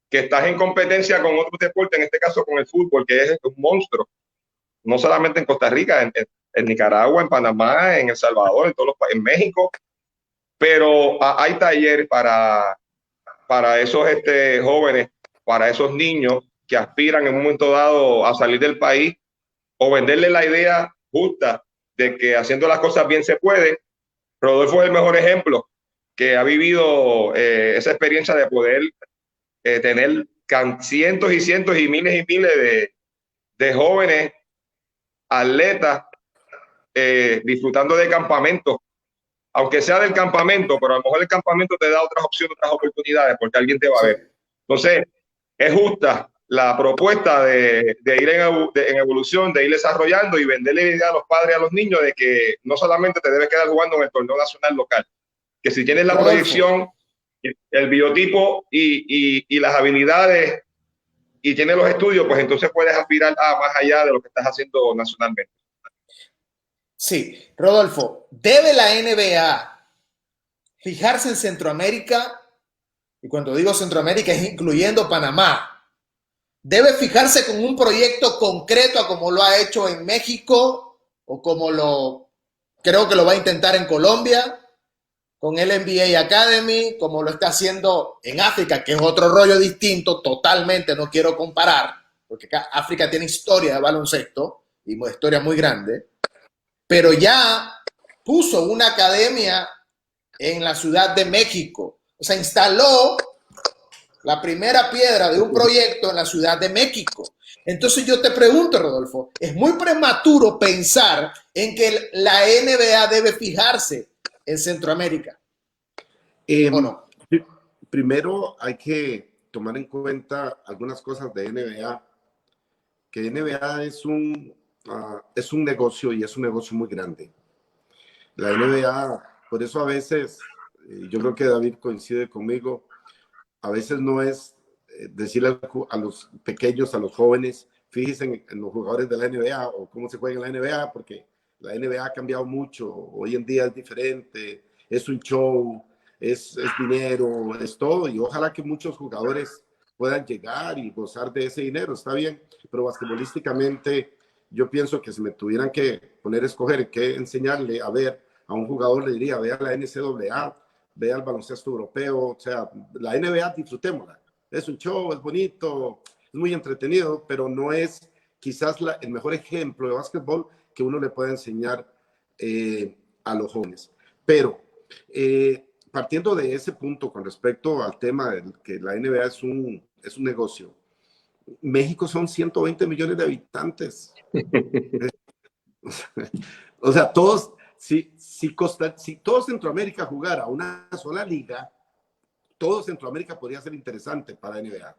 que estás en competencia con otros deportes, en este caso con el fútbol, que es un monstruo, no solamente en Costa Rica, en Nicaragua, en Panamá, en El Salvador, en todos los países, en México, pero hay taller para esos jóvenes, para esos niños que aspiran en un momento dado a salir del país, o venderle la idea justa de que haciendo las cosas bien se puede. Rodolfo es el mejor ejemplo, que ha vivido esa experiencia de poder tener cientos y cientos y miles de jóvenes atletas disfrutando de campamentos, aunque sea del campamento, pero a lo mejor el campamento te da otras opciones, otras oportunidades, porque alguien te va a ver. Entonces, es justa la propuesta de ir en evolución, de ir desarrollando y venderle la idea a los padres, a los niños, de que no solamente te debes quedar jugando en el torneo nacional local, que si tienes la proyección, el biotipo y las habilidades y tienes los estudios, pues entonces puedes aspirar a más allá de lo que estás haciendo nacionalmente. Sí, Rodolfo, ¿debe la NBA fijarse en Centroamérica? Y cuando digo Centroamérica es incluyendo Panamá. ¿Debe fijarse con un proyecto concreto a como lo ha hecho en México o como creo que lo va a intentar en Colombia con el NBA Academy, como lo está haciendo en África, que es otro rollo distinto, totalmente, no quiero comparar, porque África tiene historia de baloncesto y una historia muy grande, pero ya puso una academia en la Ciudad de México, o sea, instaló la primera piedra de un proyecto en la Ciudad de México. Entonces yo te pregunto, Rodolfo, ¿es muy prematuro pensar en que la NBA debe fijarse en Centroamérica? ¿O no? Primero hay que tomar en cuenta algunas cosas de NBA, que NBA es un negocio y es un negocio muy grande. La NBA, por eso a veces, yo creo que David coincide conmigo, a veces no es decirle a los pequeños, a los jóvenes, fíjense en los jugadores de la NBA o cómo se juega en la NBA, porque la NBA ha cambiado mucho, hoy en día es diferente, es un show, es dinero, es todo, y ojalá que muchos jugadores puedan llegar y gozar de ese dinero, está bien, pero basquetbolísticamente yo pienso que si me tuvieran que poner a escoger qué enseñarle a ver a un jugador, le diría, vea la NCAA, vea el baloncesto europeo, o sea, la NBA disfrutémosla, es un show, es bonito, es muy entretenido, pero no es quizás el mejor ejemplo de básquetbol que uno le puede enseñar a los jóvenes. Pero partiendo de ese punto con respecto al tema de que la NBA es un negocio, México son 120 millones de habitantes. O sea, todos, si todo Centroamérica jugara una sola liga, todo Centroamérica podría ser interesante para la NBA.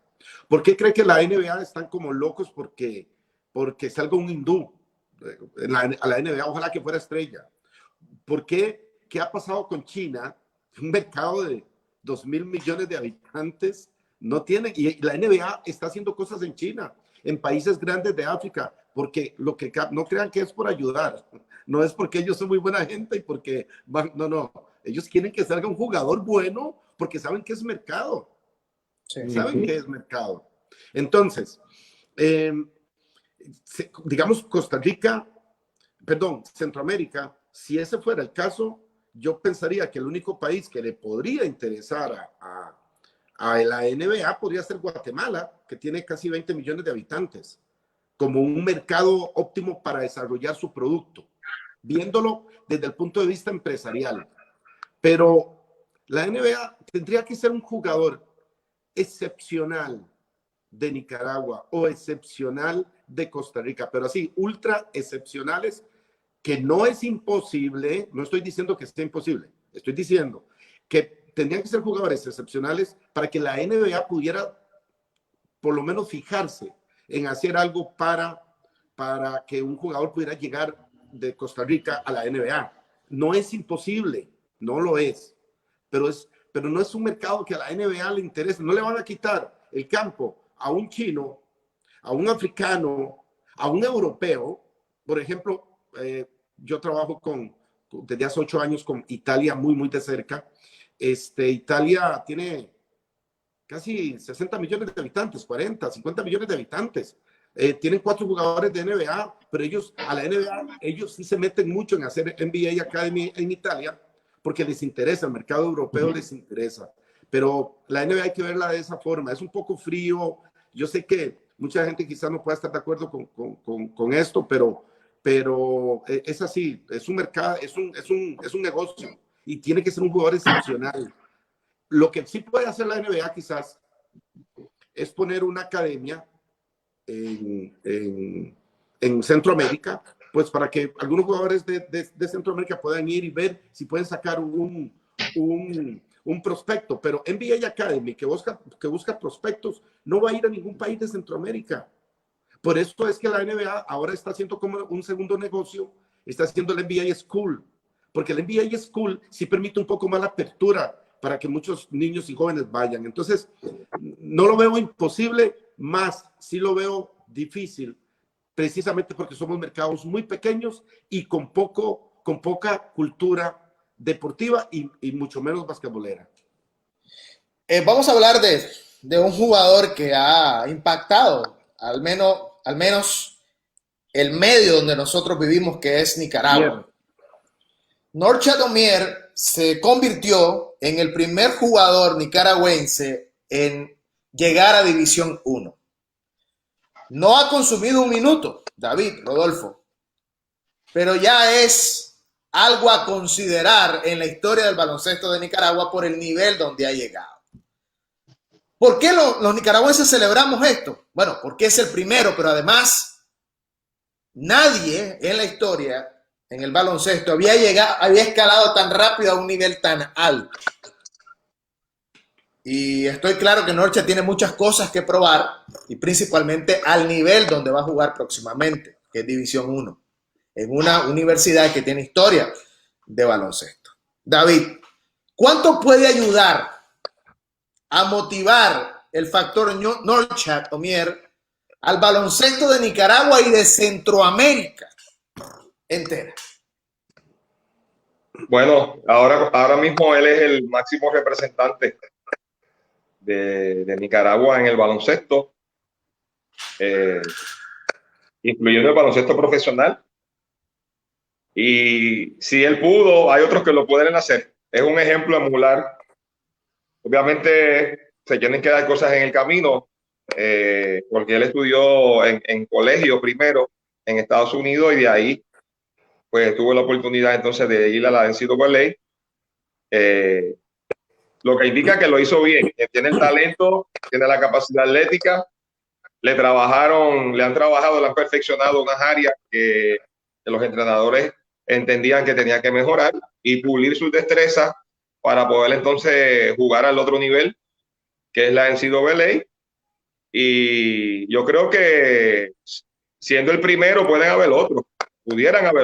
¿Por qué cree que la NBA están como locos? Porque salga un hindú a la NBA, ojalá que fuera estrella. ¿Por qué? ¿Qué ha pasado con China? Un mercado de 2.000 millones de habitantes no tiene, y la NBA está haciendo cosas en China, en países grandes de África, porque no crean que es por ayudar, no es porque ellos son muy buena gente y porque no, ellos quieren que salga un jugador bueno porque saben que es mercado, saben que es mercado. Entonces, digamos Centroamérica, si ese fuera el caso, yo pensaría que el único país que le podría interesar a la NBA podría ser Guatemala, que tiene casi 20 millones de habitantes, como un mercado óptimo para desarrollar su producto, viéndolo desde el punto de vista empresarial. Pero la NBA tendría que ser un jugador excepcional de Nicaragua o excepcional de Costa Rica, pero así, ultra excepcionales, que no es imposible, no estoy diciendo que sea imposible, Estoy diciendo que tendrían que ser jugadores excepcionales para que la NBA pudiera por lo menos fijarse en hacer algo para que un jugador pudiera llegar de Costa Rica a la NBA. No es imposible, no lo es, pero no es un mercado que a la NBA le interese. No le van a quitar el campo a un chino, a un africano, a un europeo. Por ejemplo, yo trabajo desde hace 8 años con Italia muy de cerca. Italia tiene casi 60 millones de habitantes, 40, 50 millones de habitantes. Tienen 4 jugadores de NBA, pero a la NBA, ellos sí se meten mucho en hacer NBA Academy en Italia, porque les interesa, el mercado europeo les interesa. Pero la NBA hay que verla de esa forma. Es un poco frío. Yo sé que mucha gente quizás no pueda estar de acuerdo con esto, pero es así. Es un mercado, es un negocio y tiene que ser un jugador excepcional. Lo que sí puede hacer la NBA quizás es poner una academia en Centroamérica, pues para que algunos jugadores de Centroamérica puedan ir y ver si pueden sacar un prospecto. Pero NBA Academy, que busca prospectos, no va a ir a ningún país de Centroamérica. Por eso es que la NBA ahora está haciendo como un segundo negocio, está haciendo el NBA School, porque el NBA School sí permite un poco más la apertura para que muchos niños y jóvenes vayan. Entonces, no lo veo imposible, más sí lo veo difícil, precisamente porque somos mercados muy pequeños y con poca cultura deportiva y mucho menos basquetbolera. Vamos a hablar de un jugador que ha impactado al menos el medio donde nosotros vivimos, que es Nicaragua. Norchad Omier se convirtió en el primer jugador nicaragüense en llegar a División 1. No ha consumido un minuto, David, Rodolfo, pero ya es algo a considerar en la historia del baloncesto de Nicaragua por el nivel donde ha llegado. ¿Por qué los nicaragüenses celebramos esto? Bueno, porque es el primero, pero además nadie en la historia en el baloncesto había escalado tan rápido a un nivel tan alto. Y estoy claro que Norchad tiene muchas cosas que probar, y principalmente al nivel donde va a jugar próximamente, que es División 1, en una universidad que tiene historia de baloncesto. David, ¿cuánto puede ayudar a motivar el factor Norchad Omier al baloncesto de Nicaragua y de Centroamérica entera? Bueno, ahora mismo él es el máximo representante de Nicaragua en el baloncesto, incluyendo el baloncesto profesional. Y si él pudo, hay otros que lo pueden hacer. Es un ejemplo emular. Obviamente se tienen que dar cosas en el camino, porque él estudió en colegio primero en Estados Unidos, y de ahí pues tuvo la oportunidad entonces de ir a la NCAA, lo que indica que lo hizo bien, que tiene el talento, tiene la capacidad atlética, le han trabajado, le han perfeccionado unas áreas que los entrenadores entendían que tenía que mejorar y pulir sus destrezas para poder entonces jugar al otro nivel, que es la NCAA. Y yo creo que siendo el primero pudieran haber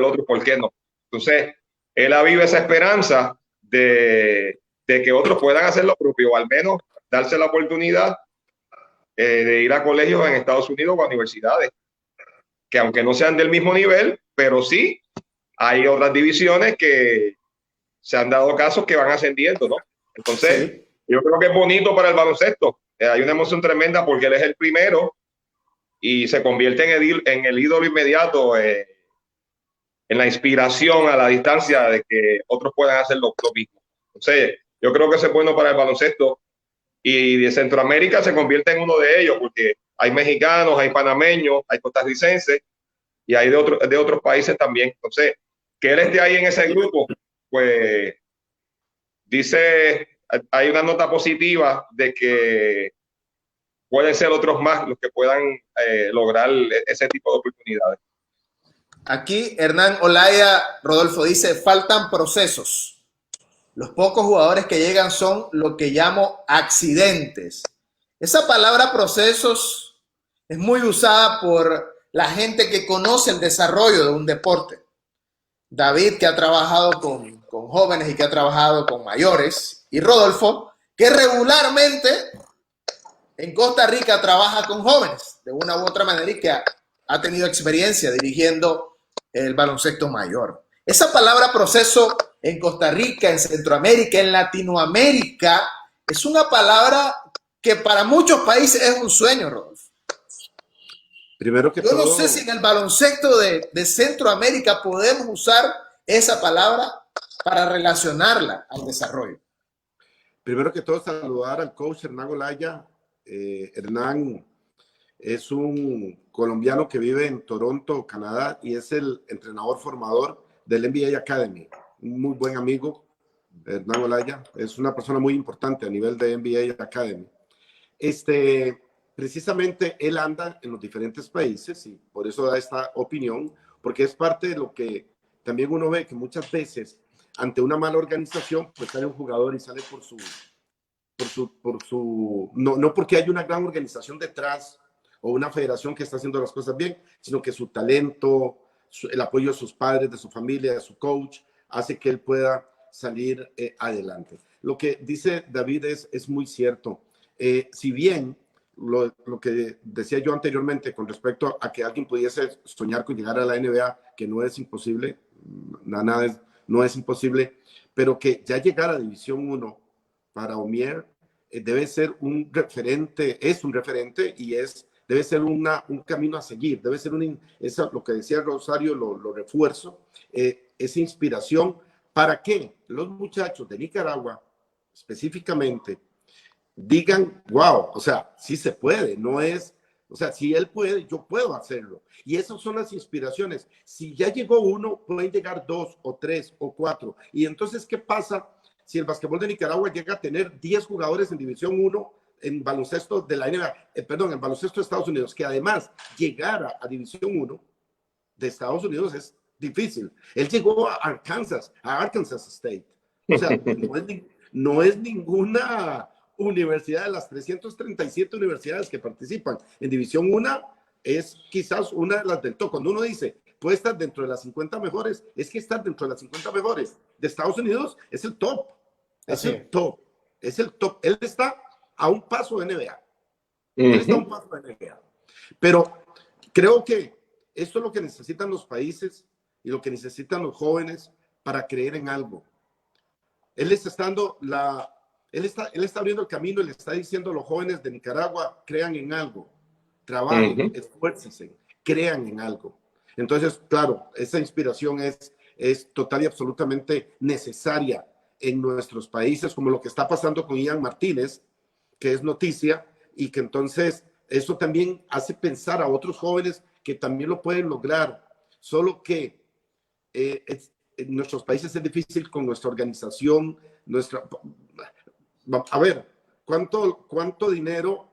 otros, ¿por qué no? Entonces, él aviva esa esperanza de que otros puedan hacer lo propio, o al menos darse la oportunidad de ir a colegios en Estados Unidos o a universidades, que aunque no sean del mismo nivel, pero sí hay otras divisiones que se han dado casos que van ascendiendo, ¿no? Entonces, sí, yo creo que es bonito para el baloncesto. Hay una emoción tremenda porque él es el primero y se convierte en el ídolo inmediato, en la inspiración a la distancia de que otros puedan hacer lo mismo. Entonces, yo creo que eso es bueno para el baloncesto, y de Centroamérica se convierte en uno de ellos, porque hay mexicanos, hay panameños, hay costarricenses y hay de otros países también. Entonces, que él esté ahí en ese grupo, pues hay una nota positiva de que pueden ser otros más los que puedan lograr ese tipo de oportunidades. Aquí Hernán Olaya Rodolfo dice: faltan procesos. Los pocos jugadores que llegan son lo que llamo accidentes. Esa palabra procesos es muy usada por la gente que conoce el desarrollo de un deporte. David, que ha trabajado con jóvenes y que ha trabajado con mayores, y Rodolfo, que regularmente en Costa Rica trabaja con jóvenes de una u otra manera y que ha tenido experiencia dirigiendo el baloncesto mayor. Esa palabra proceso en Costa Rica, en Centroamérica, en Latinoamérica, es una palabra que para muchos países es un sueño, Rodolfo. Primero que Yo no todo, sé si en el baloncesto de Centroamérica podemos usar esa palabra para relacionarla al desarrollo. primero que todo, saludar al coach Hernán Olaya. Hernán es un colombiano que vive en Toronto, Canadá, y es el entrenador formador del NBA Academy. Un muy buen amigo, Hernán Olaya. Es una persona muy importante a nivel de NBA Academy. Precisamente él anda en los diferentes países y por eso da esta opinión, porque es parte de lo que también uno ve, que muchas veces ante una mala organización, pues sale un jugador y sale no porque hay una gran organización detrás o una federación que está haciendo las cosas bien, sino que su talento, el apoyo de sus padres, de su familia, de su coach, hace que él pueda salir adelante. Lo que dice David es muy cierto. Si bien lo que decía yo anteriormente con respecto a que alguien pudiese soñar con llegar a la NBA, que no es imposible, no es imposible, pero que ya llegar a División 1 para Omier debe ser un referente, es un referente y debe ser un camino a seguir, debe ser eso, lo que decía Rosario, lo refuerzo, esa inspiración para que los muchachos de Nicaragua específicamente digan, wow, o sea, sí se puede, no es, o sea, si él puede, yo puedo hacerlo. Y esas son las inspiraciones. Si ya llegó uno, pueden llegar 2 o 3 o 4. Y entonces, ¿qué pasa si el basquetbol de Nicaragua llega a tener 10 jugadores en División 1 en baloncesto de la NBA, en baloncesto de Estados Unidos, que además llegara a División 1 de Estados Unidos es difícil? Él llegó a Arkansas State. O sea, no es ninguna universidad de las 337 universidades que participan en División 1, es quizás una de las del top. Cuando uno dice, puede estar dentro de las 50 mejores, es que estar dentro de las 50 mejores de Estados Unidos es el top. Es el top. Es el top. Él está a un paso de NBA. Él está a un paso de NBA. Pero creo que esto es lo que necesitan los países y lo que necesitan los jóvenes para creer en algo. Él está abriendo el camino y le está diciendo a los jóvenes de Nicaragua, crean en algo, trabajen, esfuércense, crean en algo. Entonces, claro, esa inspiración es total y absolutamente necesaria en nuestros países, como lo que está pasando con Ian Martínez, que es noticia, y que entonces eso también hace pensar a otros jóvenes que también lo pueden lograr, solo que en nuestros países es difícil con nuestra organización, a ver, ¿cuánto dinero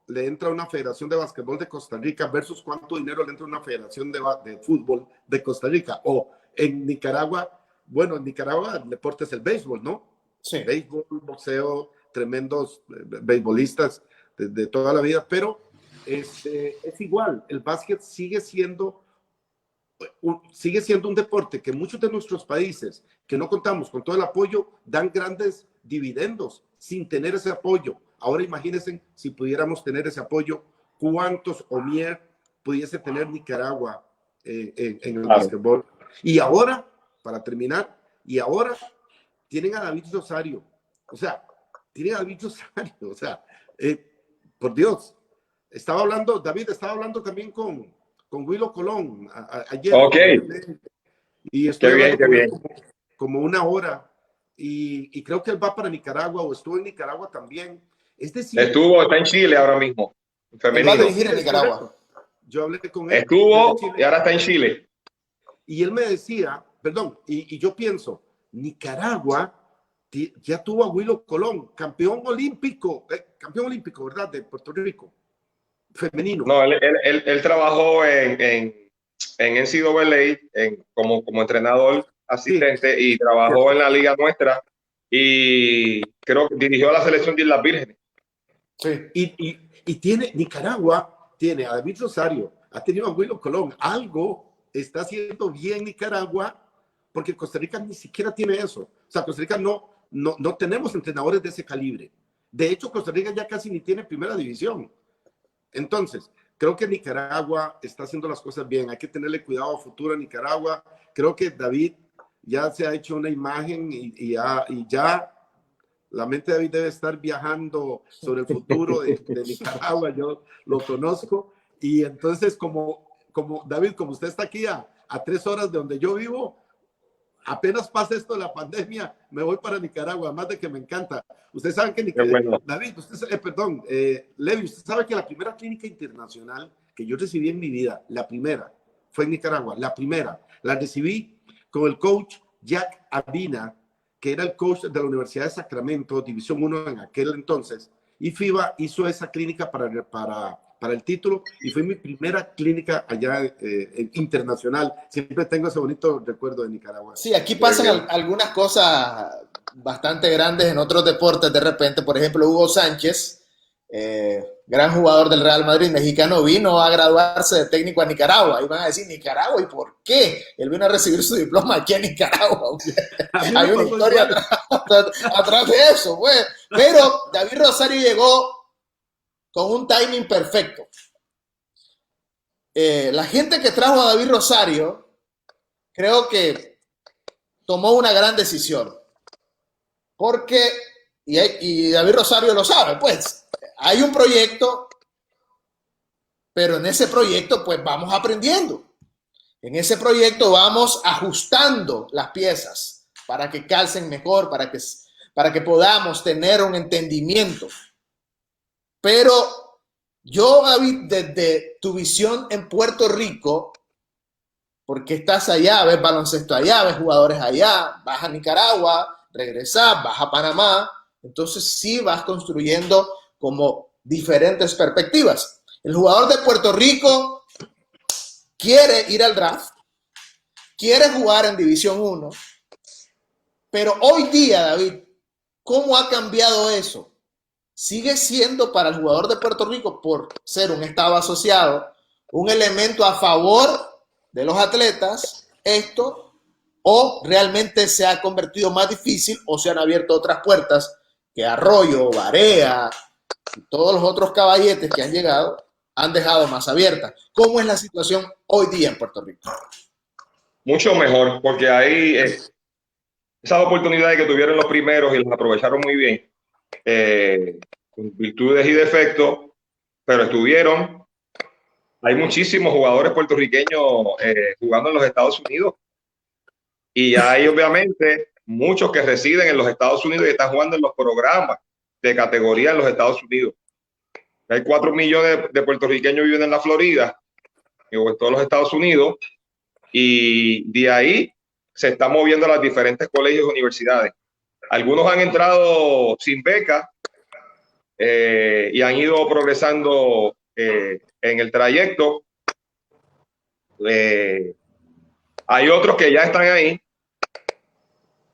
le entra a una federación de básquetbol de Costa Rica versus cuánto dinero le entra a una federación de fútbol de Costa Rica? O en Nicaragua, bueno, en Nicaragua el deporte es el béisbol, ¿no? Sí. Béisbol, boxeo, tremendos beisbolistas de toda la vida, pero es igual, el básquet sigue siendo un deporte que muchos de nuestros países que no contamos con todo el apoyo dan grandes dividendos sin tener ese apoyo. Ahora imagínense si pudiéramos tener ese apoyo, cuántos Omier pudiese tener Nicaragua en el básquetbol. Y ahora, para terminar, tienen a David Rosario. O sea, por Dios. David estaba hablando también con Willo Colón ayer. Ok. Y estoy hablando como una hora. Y creo que él va para Nicaragua o estuvo en Nicaragua también. Es decir, está en Chile ahora mismo. Él va a dirigir en Nicaragua. Yo hablé con él. Estuvo y ahora está en Chile. Y él me decía, perdón, y yo pienso, Nicaragua ya tuvo a Willo Colón, campeón olímpico, ¿verdad? De Puerto Rico, femenino. No, él trabajó en NCAA como entrenador asistente y trabajó en la liga nuestra y creo que dirigió la selección de Islas Vírgenes. Sí. Y tiene, Nicaragua tiene a David Rosario, ha tenido a Willow Colón, algo está haciendo bien Nicaragua, porque Costa Rica ni siquiera tiene eso. O sea, Costa Rica no tenemos entrenadores de ese calibre. De hecho, Costa Rica ya casi ni tiene primera división. Entonces, creo que Nicaragua está haciendo las cosas bien. Hay que tenerle cuidado a futuro a Nicaragua. Creo que David ya se ha hecho una imagen y ya la mente de David debe estar viajando sobre el futuro de Nicaragua. Yo lo conozco. Y entonces, como David, como usted está aquí a 3 horas de donde yo vivo, apenas pasa esto de la pandemia, me voy para Nicaragua, además de que me encanta. Ustedes saben que bueno. David, Levi, usted sabe que la primera clínica internacional que yo recibí en mi vida, la primera, fue en Nicaragua. La primera, la recibí con el coach Jack Abina, que era el coach de la Universidad de Sacramento, División 1 en aquel entonces, y FIBA hizo esa clínica para el título, y fue mi primera clínica allá internacional. Siempre tengo ese bonito recuerdo de Nicaragua. Sí, aquí pasan algunas cosas bastante grandes en otros deportes de repente. Por ejemplo, Hugo Sánchez, gran jugador del Real Madrid mexicano, vino a graduarse de técnico a Nicaragua. Y van a decir, ¿Nicaragua? ¿Y por qué? Él vino a recibir su diploma aquí en Nicaragua. Hay una historia atrás de eso, pues. Pero David Rosario llegó con un timing perfecto. La gente que trajo a David Rosario, creo que tomó una gran decisión. Porque, y David Rosario lo sabe, pues, hay un proyecto, pero en ese proyecto, pues, vamos aprendiendo. En ese proyecto vamos ajustando las piezas para que calcen mejor, para que podamos tener un entendimiento. Pero yo, David, desde tu visión en Puerto Rico, porque estás allá, ves baloncesto allá, ves jugadores allá, vas a Nicaragua, regresas, vas a Panamá, entonces sí vas construyendo como diferentes perspectivas. El jugador de Puerto Rico quiere ir al draft, quiere jugar en División 1, pero hoy día, David, ¿cómo ha cambiado eso? Sigue siendo para el jugador de Puerto Rico, por ser un estado asociado, un elemento a favor de los atletas, esto, o realmente se ha convertido más difícil o se han abierto otras puertas que Arroyo, Barea y todos los otros caballetes que han llegado han dejado más abiertas. ¿Cómo es la situación hoy día en Puerto Rico? Mucho mejor, porque ahí esas oportunidades que tuvieron los primeros y las aprovecharon muy bien. Con virtudes y defectos, pero estuvieron. Hay muchísimos jugadores puertorriqueños jugando en los Estados Unidos y hay obviamente muchos que residen en los Estados Unidos y están jugando en los programas de categoría en los Estados Unidos. Hay 4 millones de puertorriqueños viviendo en la Florida o en todos los Estados Unidos y de ahí se están moviendo a las diferentes colegios y universidades. Algunos han entrado sin beca y han ido progresando en el trayecto. Hay otros que ya están ahí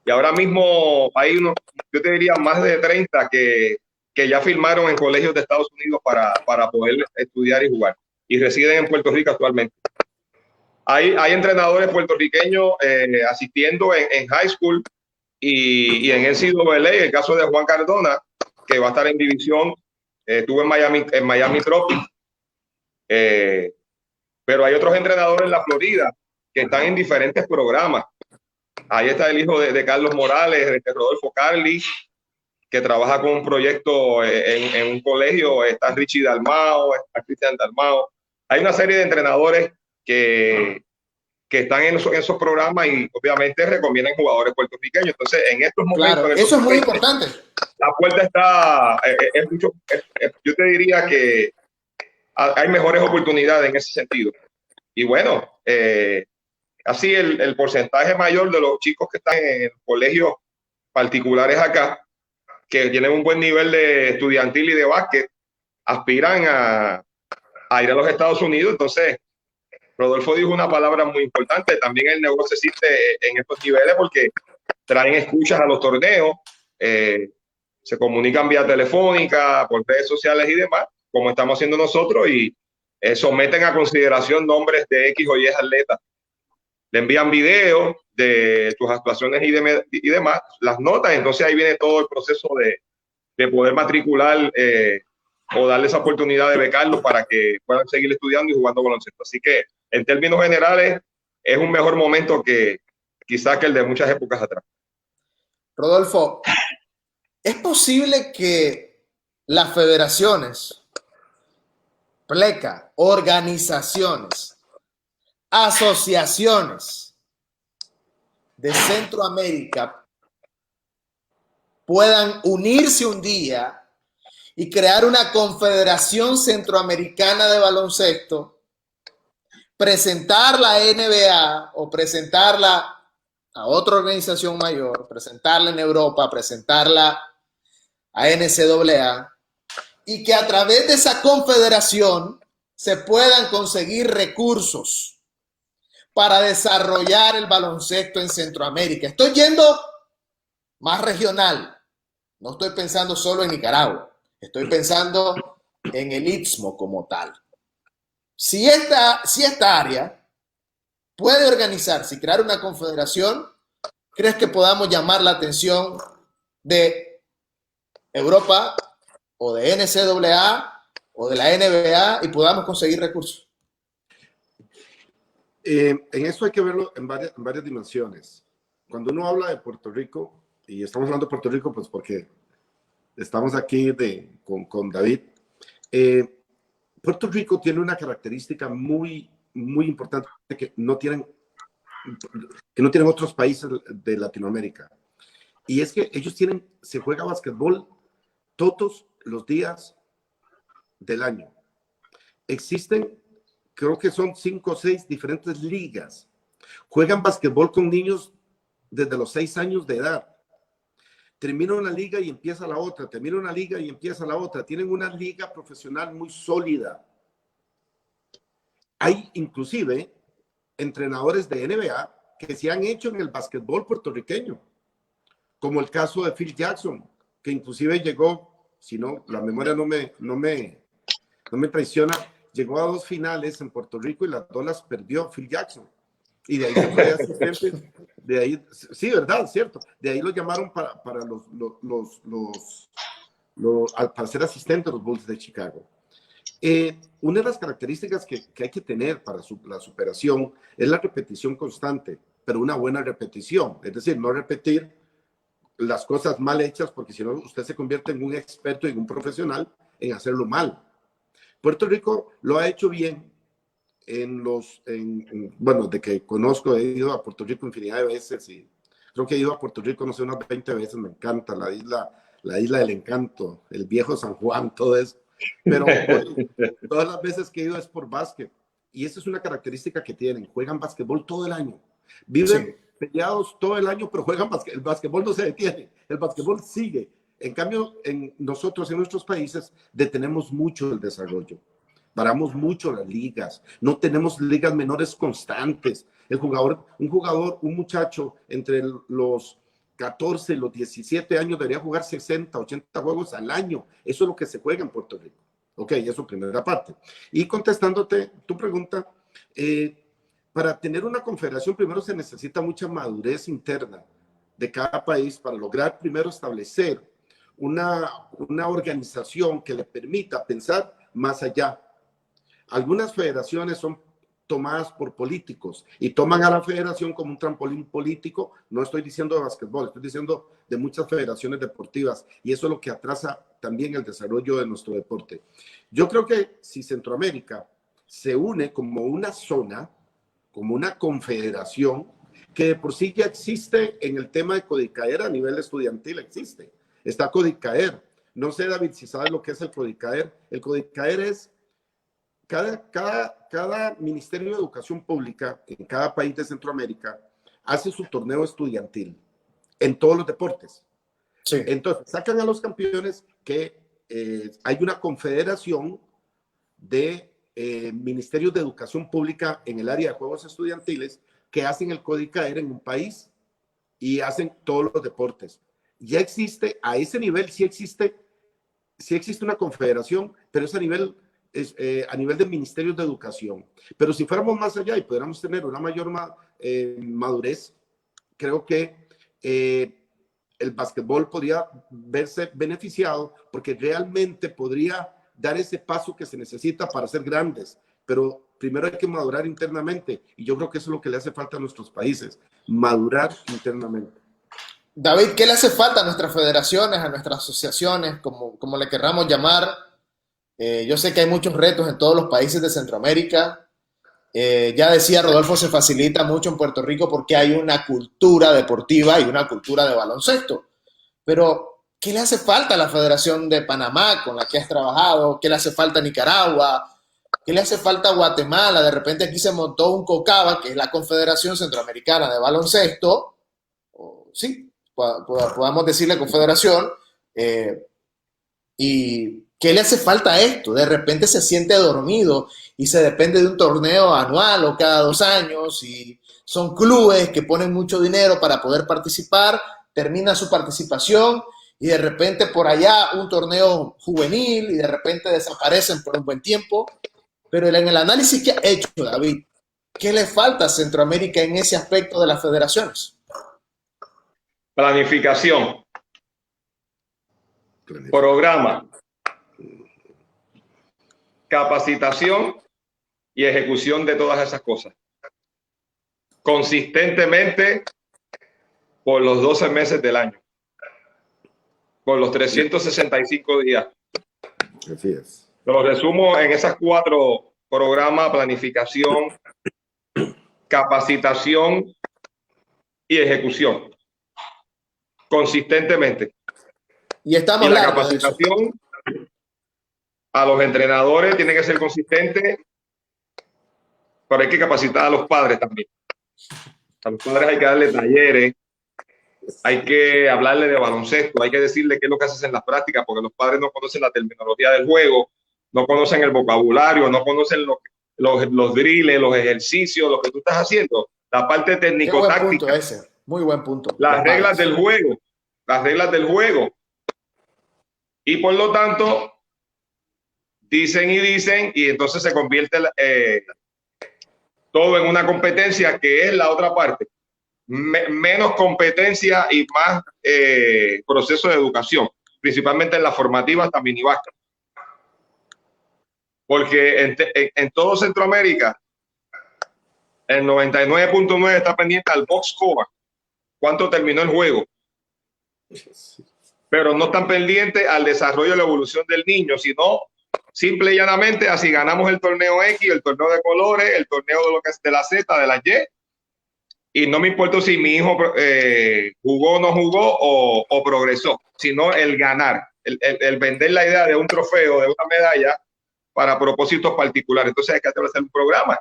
y ahora mismo hay unos, yo te diría más de 30 que ya firmaron en colegios de Estados Unidos para poder estudiar y jugar y residen en Puerto Rico actualmente. Hay entrenadores puertorriqueños asistiendo en high school y en NCAA, el caso de Juan Cardona, que va a estar en división, estuvo en Miami Tropics, pero hay otros entrenadores en la Florida que están en diferentes programas. Ahí está el hijo de Carlos Morales, de Rodolfo Carli, que trabaja con un proyecto en un colegio. Está Richie Dalmao, está Cristian Dalmao. Hay una serie de entrenadores que están en esos programas y obviamente recomiendan jugadores puertorriqueños. Entonces, en estos momentos... Claro, eso es muy importante. La puerta está... yo te diría que hay mejores oportunidades en ese sentido. Y bueno, así el porcentaje mayor de los chicos que están en colegios particulares acá, que tienen un buen nivel de estudiantil y de básquet, aspiran a ir a los Estados Unidos. Entonces, Rodolfo dijo una palabra muy importante. También el negocio existe en estos niveles porque traen escuchas a los torneos, se comunican vía telefónica, por redes sociales y demás, como estamos haciendo nosotros, y someten a consideración nombres de X o Y atletas. Le envían videos de tus actuaciones y demás, las notas, entonces ahí viene todo el proceso de poder matricular o darle esa oportunidad de becarlos para que puedan seguir estudiando y jugando baloncesto. Así que en términos generales es un mejor momento que quizás que el de muchas épocas atrás. Rodolfo, ¿es posible que las federaciones, pleca, organizaciones, asociaciones de Centroamérica puedan unirse un día y crear una confederación centroamericana de baloncesto, presentar la NBA o presentarla a otra organización mayor, presentarla en Europa, presentarla a NCAA, y que a través de esa confederación se puedan conseguir recursos para desarrollar el baloncesto en Centroamérica? Estoy yendo más regional, no estoy pensando solo en Nicaragua, estoy pensando en el Istmo como tal. Si esta área puede organizarse y crear una confederación, ¿crees que podamos llamar la atención de Europa o de NCAA o de la NBA y podamos conseguir recursos? En eso hay que verlo en varias dimensiones. Cuando uno habla de Puerto Rico, y estamos hablando de Puerto Rico pues porque estamos aquí con David, Puerto Rico tiene una característica muy importante que no tienen otros países de Latinoamérica. Y es que ellos se juega básquetbol todos los días del año. Existen, creo que son 5 o 6 diferentes ligas. Juegan básquetbol con niños desde los 6 años de edad. Termina una liga y empieza la otra, termina una liga y empieza la otra. Tienen una liga profesional muy sólida. Hay inclusive entrenadores de NBA que se han hecho en el básquetbol puertorriqueño, como el caso de Phil Jackson, que inclusive llegó, si no, la memoria no me traiciona, llegó a 2 finales en Puerto Rico y las 2 las perdió Phil Jackson. Y de ahí se fue asistente, de ahí, sí, verdad, cierto, de ahí lo llamaron para ser asistente de los Bulls de Chicago. Una de las características que hay que tener para la superación es la repetición constante, pero una buena repetición, es decir, no repetir las cosas mal hechas, porque si no usted se convierte en un experto y en un profesional en hacerlo mal. Puerto Rico lo ha hecho bien bueno, de que conozco, he ido a Puerto Rico infinidad de veces y creo que he ido a Puerto Rico, no sé, unas 20 veces, me encanta la isla del encanto, el viejo San Juan, todo eso. Pero todas las veces que he ido es por básquet. Y esa es una característica que tienen. Juegan básquetbol todo el año. Viven peleados todo el año, pero juegan básquet. El básquetbol no se detiene. El básquetbol sigue. En cambio, nosotros en nuestros países detenemos mucho el desarrollo. Paramos mucho las ligas. No tenemos ligas menores constantes. Un muchacho entre los 14 y los 17 años debería jugar 60, 80 juegos al año. Eso es lo que se juega en Puerto Rico. Ok, eso primera parte. Y contestándote tu pregunta, para tener una confederación primero se necesita mucha madurez interna de cada país para lograr primero establecer una organización que le permita pensar más allá. Algunas federaciones son tomadas por políticos y toman a la federación como un trampolín político. No estoy diciendo de básquetbol, estoy diciendo de muchas federaciones deportivas, y eso es lo que atrasa también el desarrollo de nuestro deporte. Yo creo que si Centroamérica se une como una zona, como una confederación, que de por sí ya existe en el tema de Codicaer a nivel estudiantil, existe. Está Codicaer. No sé, David, si sabes lo que es el Codicaer. El Codicaer es cada Ministerio de Educación Pública en cada país de Centroamérica hace su torneo estudiantil en todos los deportes. Sí. Entonces, sacan a los campeones que hay una confederación de ministerios de educación pública en el área de juegos estudiantiles que hacen el CODICAER en un país y hacen todos los deportes. Ya existe, a ese nivel sí existe una confederación, pero es a nivel de ministerios de educación. Pero si fuéramos más allá y pudiéramos tener una mayor madurez, creo que el básquetbol podría verse beneficiado porque realmente podría dar ese paso que se necesita para ser grandes. Pero primero hay que madurar internamente y yo creo que eso es lo que le hace falta a nuestros países, madurar internamente. David, ¿qué le hace falta a nuestras federaciones, a nuestras asociaciones, como le querramos llamar? Yo sé que hay muchos retos en todos los países de Centroamérica. Ya decía Rodolfo, se facilita mucho en Puerto Rico porque hay una cultura deportiva y una cultura de baloncesto. Pero, ¿qué le hace falta a la Federación de Panamá con la que has trabajado? ¿Qué le hace falta a Nicaragua? ¿Qué le hace falta a Guatemala? De repente aquí se montó un COCABA, que es la Confederación Centroamericana de Baloncesto. Sí, podamos decirle confederación. ¿Y qué le hace falta a esto? De repente se siente dormido y se depende de un torneo anual o cada 2 años y son clubes que ponen mucho dinero para poder participar, termina su participación y de repente por allá un torneo juvenil y de repente desaparecen por un buen tiempo. Pero en el análisis que ha hecho David, ¿qué le falta a Centroamérica en ese aspecto de las federaciones? Planificación, programa, capacitación y ejecución de todas esas cosas. Consistentemente por los 12 meses del año. Por los 365 días. Así es. Lo resumo en esas 4 programas: planificación, capacitación y ejecución. Consistentemente. Y estamos y la capacitación a los entrenadores tiene que ser consistente, pero hay que capacitar a los padres también. A los padres hay que darle talleres, hay que hablarle de baloncesto, hay que decirle qué es lo que haces en las prácticas, porque los padres no conocen la terminología del juego, no conocen el vocabulario, no conocen los drills, los ejercicios, lo que tú estás haciendo, la parte técnico-táctica. Muy buen punto. Las reglas del juego, las reglas del juego. Y por lo tanto, dicen y entonces se convierte todo en una competencia que es la otra parte. Menos competencia y más proceso de educación, principalmente en las formativas también y básquet. Porque en todo Centroamérica, el 99.9 está pendiente al box score, cuánto terminó el juego. Pero no están pendientes al desarrollo y la evolución del niño, sino simple y llanamente así ganamos el torneo X, el torneo de colores, el torneo de lo que es de la Z, de la Y, y no me importa si mi hijo jugó o no jugó o progresó, sino el ganar, el vender la idea de un trofeo, de una medalla para propósitos particulares. Entonces hay que hacer un programa,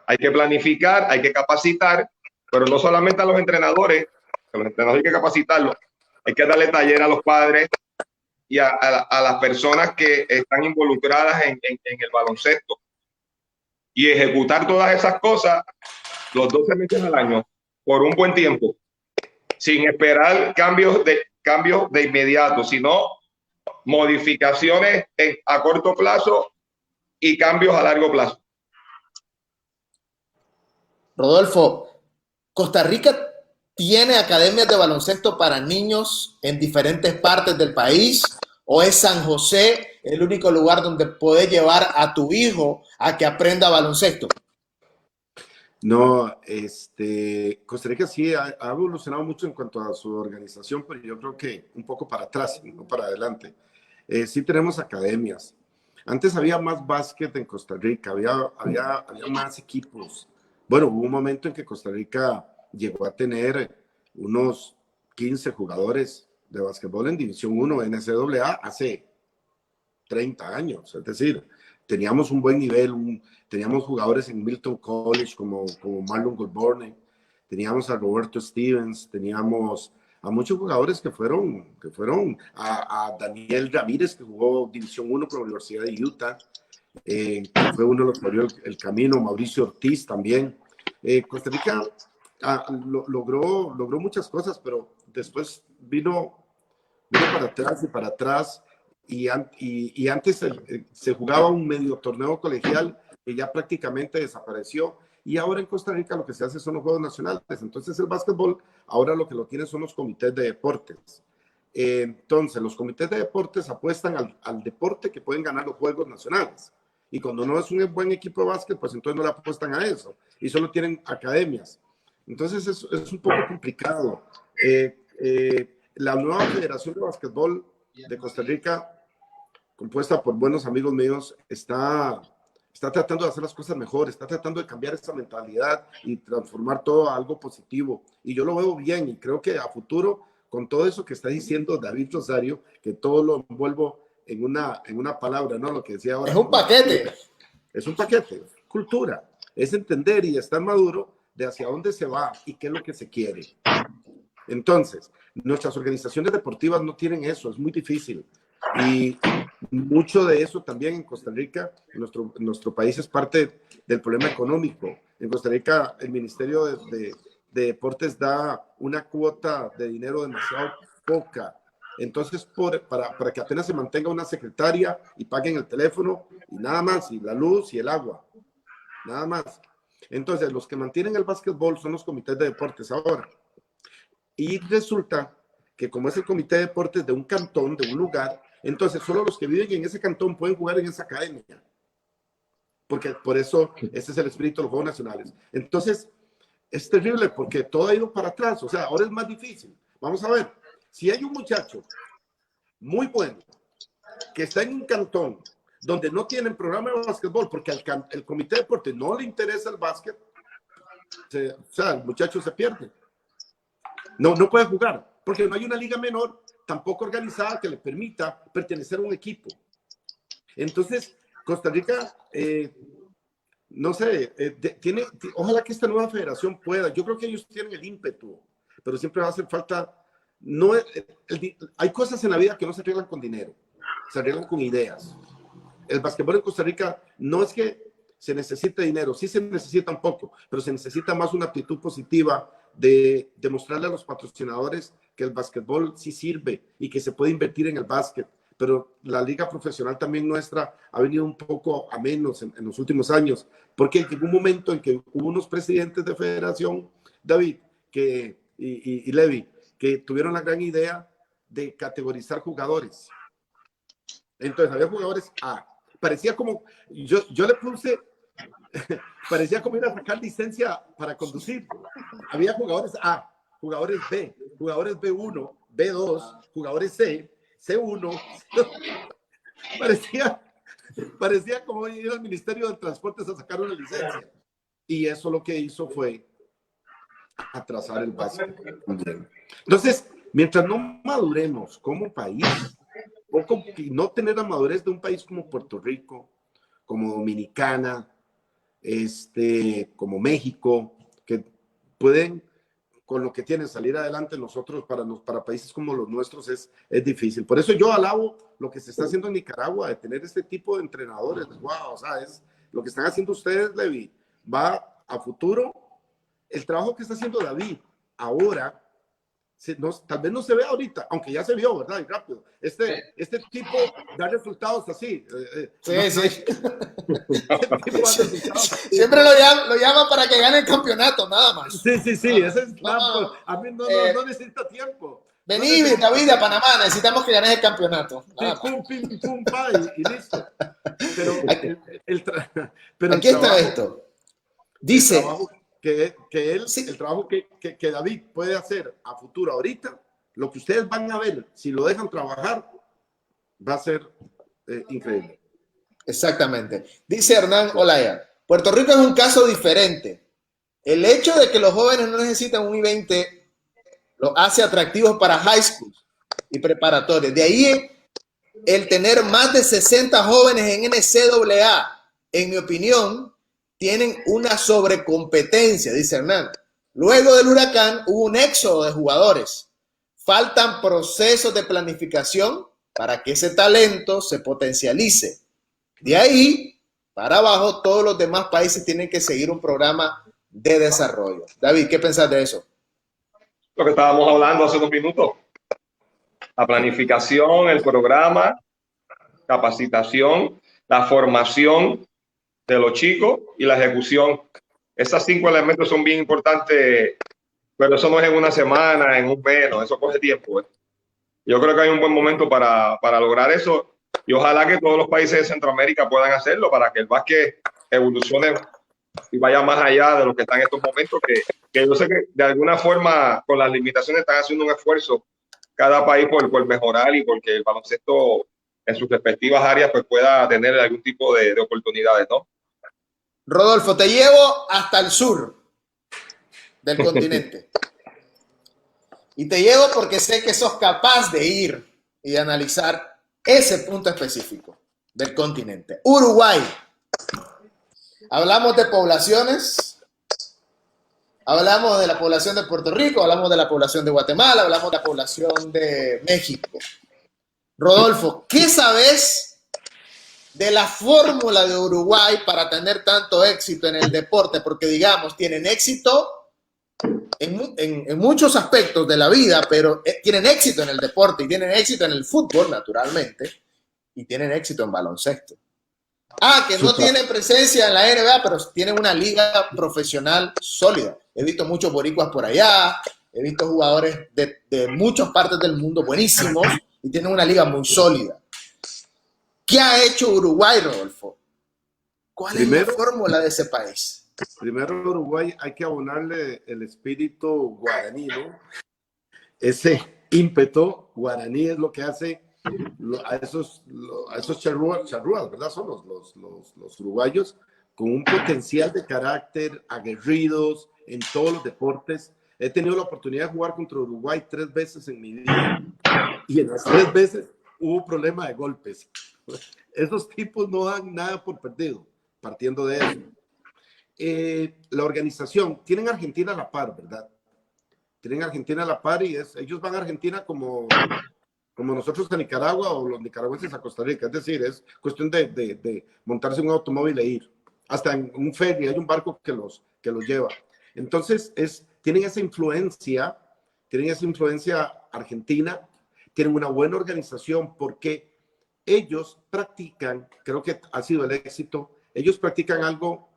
hay que planificar, hay que capacitar, pero no solamente a los entrenadores hay que capacitarlos, hay que darle taller a los padres y a las personas que están involucradas en el baloncesto y ejecutar todas esas cosas los 12 meses al año por un buen tiempo, sin esperar cambios de inmediato, sino modificaciones a corto plazo y cambios a largo plazo. Rodolfo, ¿Costa Rica tiene academias de baloncesto para niños en diferentes partes del país? ¿O es San José el único lugar donde puedes llevar a tu hijo a que aprenda baloncesto? No, Costa Rica sí ha evolucionado mucho en cuanto a su organización, pero yo creo que un poco para atrás, no para adelante. Sí tenemos academias. Antes había más básquet en Costa Rica, había más equipos. Bueno, hubo un momento en que Costa Rica llegó a tener unos 15 jugadores de básquetbol en División 1 NCAA hace 30 años. Es decir, teníamos un buen nivel, teníamos jugadores en Milton College como Marlon Goodborne, teníamos a Roberto Stevens, teníamos a muchos jugadores que fueron a Daniel Ramírez, que jugó División 1 por la Universidad de Utah. fue uno de los que abrió el camino, Mauricio Ortiz también. Costa Rica logró muchas cosas, pero después vino para atrás, y antes se jugaba un medio torneo colegial que ya prácticamente desapareció, y ahora en Costa Rica lo que se hace son los Juegos Nacionales. Entonces el básquetbol ahora lo que lo tiene son los comités de deportes. Entonces los comités de deportes apuestan al deporte que pueden ganar los Juegos Nacionales, y cuando no es un buen equipo de básquet, pues entonces no le apuestan a eso, y solo tienen academias. Entonces es un poco complicado. La nueva Federación de Básquetbol de Costa Rica, compuesta por buenos amigos míos, está tratando de hacer las cosas mejor, está tratando de cambiar esa mentalidad y transformar todo a algo positivo. Y yo lo veo bien, y creo que a futuro, con todo eso que está diciendo David Rosario, que todo lo envuelvo en una palabra, ¿no? Lo que decía ahora. Es un paquete. Es un paquete, cultura. Es entender y estar maduro de hacia dónde se va y qué es lo que se quiere. Entonces, nuestras organizaciones deportivas no tienen eso, es muy difícil. Y mucho de eso también en Costa Rica, nuestro país, es parte del problema económico. En Costa Rica, el Ministerio de Deportes da una cuota de dinero demasiado poca. Entonces, para que apenas se mantenga una secretaria y paguen el teléfono y nada más, y la luz y el agua, nada más. Entonces, los que mantienen el básquetbol son los comités de deportes ahora. Y resulta que como es el comité de deportes de un cantón, de un lugar, entonces solo los que viven en ese cantón pueden jugar en esa academia. Porque por eso ese es el espíritu de los Juegos Nacionales. Entonces, es terrible porque todo ha ido para atrás. O sea, ahora es más difícil. Vamos a ver, si hay un muchacho muy bueno que está en un cantón donde no tienen programa de básquetbol porque el comité de deportes no le interesa el básquet, o sea, el muchacho se pierde. No puede jugar porque no hay una liga menor tampoco organizada que le permita pertenecer a un equipo. Entonces, Costa Rica, no sé, ojalá que esta nueva federación pueda. Yo creo que ellos tienen el ímpetu, pero siempre va a hacer falta. Hay cosas en la vida que no se arreglan con dinero, se arreglan con ideas. El basquetbol en Costa Rica no es que se necesite dinero, sí se necesita un poco, pero se necesita más una actitud positiva de demostrarle a los patrocinadores que el basquetbol sí sirve y que se puede invertir en el básquet. Pero la liga profesional también nuestra ha venido un poco a menos en los últimos años, porque llegó un momento en que hubo unos presidentes de federación, David y Levi, que tuvieron la gran idea de categorizar jugadores. Entonces había jugadores A, parecía como, yo le puse, parecía como ir a sacar licencia para conducir. Había jugadores A, jugadores B, jugadores B1, B2, jugadores C, C1. Parecía como ir al Ministerio de Transportes a sacar una licencia. Y eso lo que hizo fue atrasar el básquet. Entonces, mientras no maduremos como país, y no tener la madurez de un país como Puerto Rico, como Dominicana, como México, que pueden, con lo que tienen, salir adelante, nosotros, para países como los nuestros, es difícil. Por eso yo alabo lo que se está haciendo en Nicaragua, de tener este tipo de entrenadores. Wow, o sea, es lo que están haciendo ustedes, Levi, va a futuro. El trabajo que está haciendo David ahora, tal vez no se ve ahorita, aunque ya se vio, ¿verdad? Y rápido. Este tipo da resultados así. Sí. Siempre lo llama para que gane el campeonato, nada más. Sí. Ese es claro. A mí no necesita tiempo. Vení, David, a Panamá, necesitamos que ganes el campeonato. Pum, pa, y listo. Pero aquí está esto. Dice... El trabajo que David puede hacer a futuro ahorita, lo que ustedes van a ver, si lo dejan trabajar, va a ser increíble. Exactamente. Dice Hernán Olaya, Puerto Rico es un caso diferente. El hecho de que los jóvenes no necesitan un I-20 los hace atractivos para high school y preparatorios. De ahí el tener más de 60 jóvenes en NCAA, en mi opinión, tienen una sobrecompetencia, dice Hernán. Luego del huracán hubo un éxodo de jugadores. Faltan procesos de planificación para que ese talento se potencialice. De ahí para abajo, todos los demás países tienen que seguir un programa de desarrollo. David, ¿qué pensás de eso? Lo que estábamos hablando hace 2 minutos. La planificación, el programa, capacitación, la formación de los chicos y la ejecución. Esos 5 elementos son bien importantes, pero eso no es en una semana, en un mes, no, eso coge tiempo. Yo creo que hay un buen momento para lograr eso y ojalá que todos los países de Centroamérica puedan hacerlo para que el básquet evolucione y vaya más allá de lo que está en estos momentos, que yo sé que de alguna forma con las limitaciones están haciendo un esfuerzo cada país por mejorar y porque el baloncesto en sus respectivas áreas pues pueda tener algún tipo de oportunidades, ¿no? Rodolfo, te llevo hasta el sur del continente. Y te llevo porque sé que sos capaz de ir y de analizar ese punto específico del continente. Uruguay. Hablamos de poblaciones, hablamos de la población de Puerto Rico, hablamos de la población de Guatemala, hablamos de la población de México. Rodolfo, ¿qué sabes de la fórmula de Uruguay para tener tanto éxito en el deporte? Porque, digamos, tienen éxito en muchos aspectos de la vida, pero tienen éxito en el deporte y tienen éxito en el fútbol, naturalmente, y tienen éxito en baloncesto. Que no tiene presencia en la NBA, pero tiene una liga profesional sólida. He visto muchos boricuas por allá, he visto jugadores de muchas partes del mundo buenísimos y tienen una liga muy sólida. ¿Qué ha hecho Uruguay, Rodolfo? ¿Cuál es la fórmula de ese país? Primero, Uruguay hay que abonarle el espíritu guaraní, ¿no? Ese ímpetu guaraní es lo que hace a esos charrúas, ¿verdad? Son los uruguayos con un potencial de carácter, aguerridos en todos los deportes. He tenido la oportunidad de jugar contra Uruguay 3 veces en mi vida y en las 3 veces hubo problema de golpes. Esos tipos no dan nada por perdido, partiendo de eso. La organización, tienen Argentina a la par, ¿verdad? Tienen Argentina a la par y ellos van a Argentina como nosotros a Nicaragua o los nicaragüenses a Costa Rica. Es decir, es cuestión de montarse en un automóvil e ir. Hasta en un ferry hay un barco que los lleva. Entonces, tienen esa influencia argentina, tienen una buena organización porque ellos practican, creo que ha sido el éxito, ellos practican algo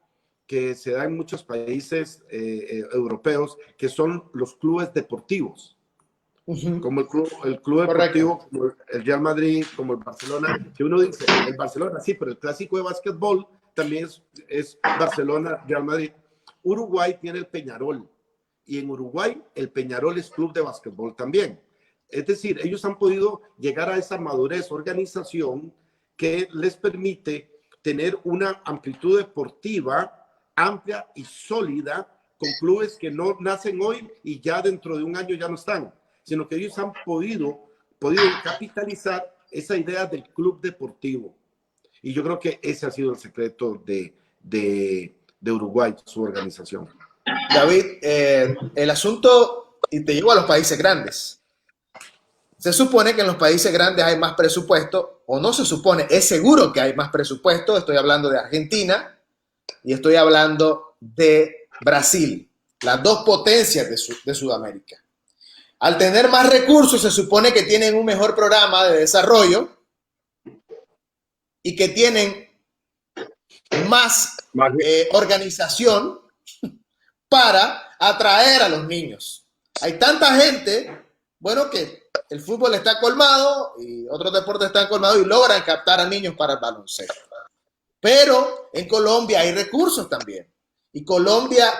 que se da en muchos países europeos, que son los clubes deportivos. Como el club deportivo, como el Real Madrid, como el Barcelona, que uno dice, el Barcelona, sí, pero el clásico de básquetbol también es Barcelona, Real Madrid. Uruguay tiene el Peñarol, y en Uruguay el Peñarol es club de básquetbol también. Es decir, ellos han podido llegar a esa madurez, organización, que les permite tener una amplitud deportiva amplia y sólida, con clubes que no nacen hoy y ya dentro de un año ya no están, sino que ellos han podido capitalizar esa idea del club deportivo. Y yo creo que ese ha sido el secreto de Uruguay, su organización. David, el asunto, y te llevo a los países grandes. Se supone que en los países grandes hay más presupuesto, o no se supone, es seguro que hay más presupuesto. Estoy hablando de Argentina y estoy hablando de Brasil, las 2 potencias de Sudamérica. Al tener más recursos, se supone que tienen un mejor programa de desarrollo y que tienen más organización para atraer a los niños. Hay tanta gente, bueno, que el fútbol está colmado y otros deportes están colmados y logran captar a niños para el baloncesto. Pero en Colombia hay recursos también. Y Colombia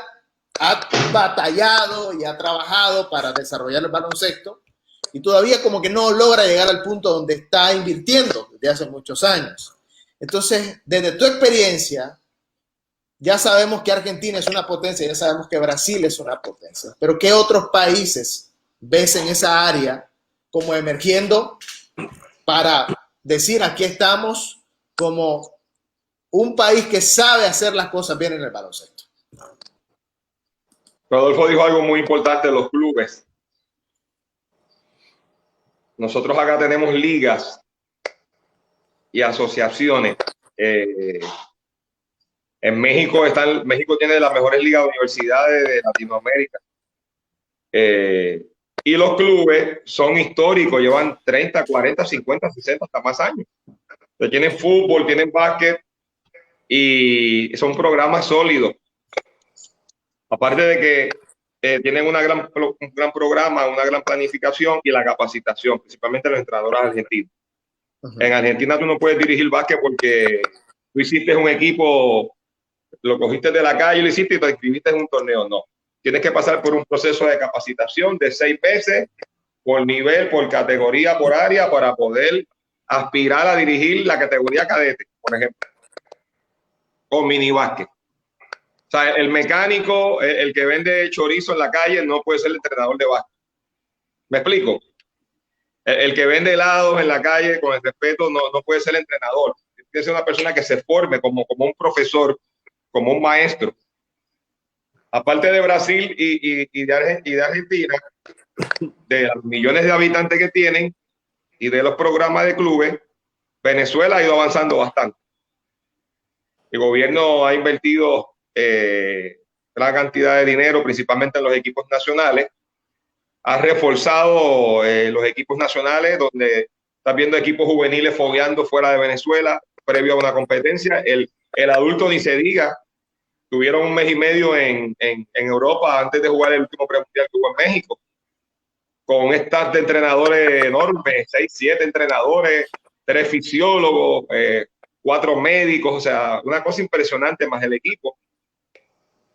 ha batallado y ha trabajado para desarrollar el baloncesto y todavía como que no logra llegar al punto donde está invirtiendo desde hace muchos años. Entonces, desde tu experiencia, ya sabemos que Argentina es una potencia, ya sabemos que Brasil es una potencia, pero ¿qué otros países ves en esa área como emergiendo para decir aquí estamos como un país que sabe hacer las cosas bien en el baloncesto? Rodolfo dijo algo muy importante, los clubes. Nosotros acá tenemos ligas y asociaciones En México México tiene las mejores ligas de universidades de Latinoamérica. Y los clubes son históricos, llevan 30, 40, 50, 60, hasta más años. Entonces, tienen fútbol, tienen básquet y son programas sólidos. Aparte de que tienen un gran programa, una gran planificación y la capacitación, principalmente los entrenadores argentinos. En Argentina tú no puedes dirigir básquet porque tú hiciste un equipo, lo cogiste de la calle, lo hiciste y te inscribiste en un torneo. No. Tienes que pasar por un proceso de capacitación de 6 meses por nivel, por categoría, por área, para poder aspirar a dirigir la categoría cadete, por ejemplo, o mini básquet. O sea, el mecánico, el que vende chorizo en la calle, no puede ser el entrenador de básquet. ¿Me explico? El que vende helados en la calle, con el respeto, no puede ser entrenador. Tiene que ser una persona que se forme como un profesor, como un maestro. Aparte de Brasil y de Argentina, de los millones de habitantes que tienen y de los programas de clubes, Venezuela ha ido avanzando bastante. El gobierno ha invertido gran cantidad de dinero, principalmente en los equipos nacionales. Ha reforzado los equipos nacionales, donde estás viendo equipos juveniles fogueando fuera de Venezuela previo a una competencia. El adulto ni se diga. Tuvieron un mes y medio en Europa antes de jugar el último premundial que hubo en México, con un staff de entrenadores enormes, 6, 7 entrenadores, 3 fisiólogos, 4 médicos, o sea, una cosa impresionante, más el equipo.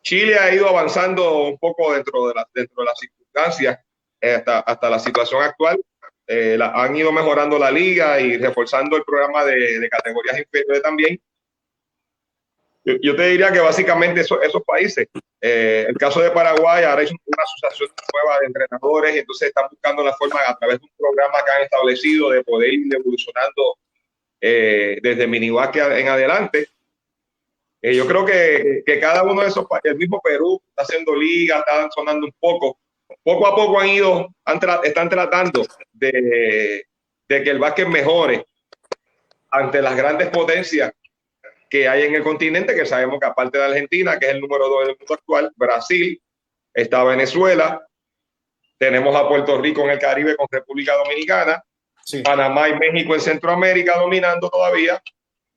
Chile ha ido avanzando un poco dentro de las circunstancias hasta la situación actual. Han ido mejorando la liga y reforzando el programa de categorías inferiores también. Yo te diría que básicamente esos países, el caso de Paraguay, ahora hay una asociación nueva de entrenadores, y entonces están buscando la forma a través de un programa que han establecido de poder ir evolucionando desde minibásquet en adelante. Yo creo que cada uno de esos países, el mismo Perú está haciendo liga, está sonando un poco. Poco a poco están tratando de que el básquet mejore ante las grandes potencias que hay en el continente, que sabemos que aparte de Argentina, que es el número 2 del mundo actual, Brasil, está Venezuela, tenemos a Puerto Rico en el Caribe con República Dominicana, sí. Panamá y México en Centroamérica dominando todavía,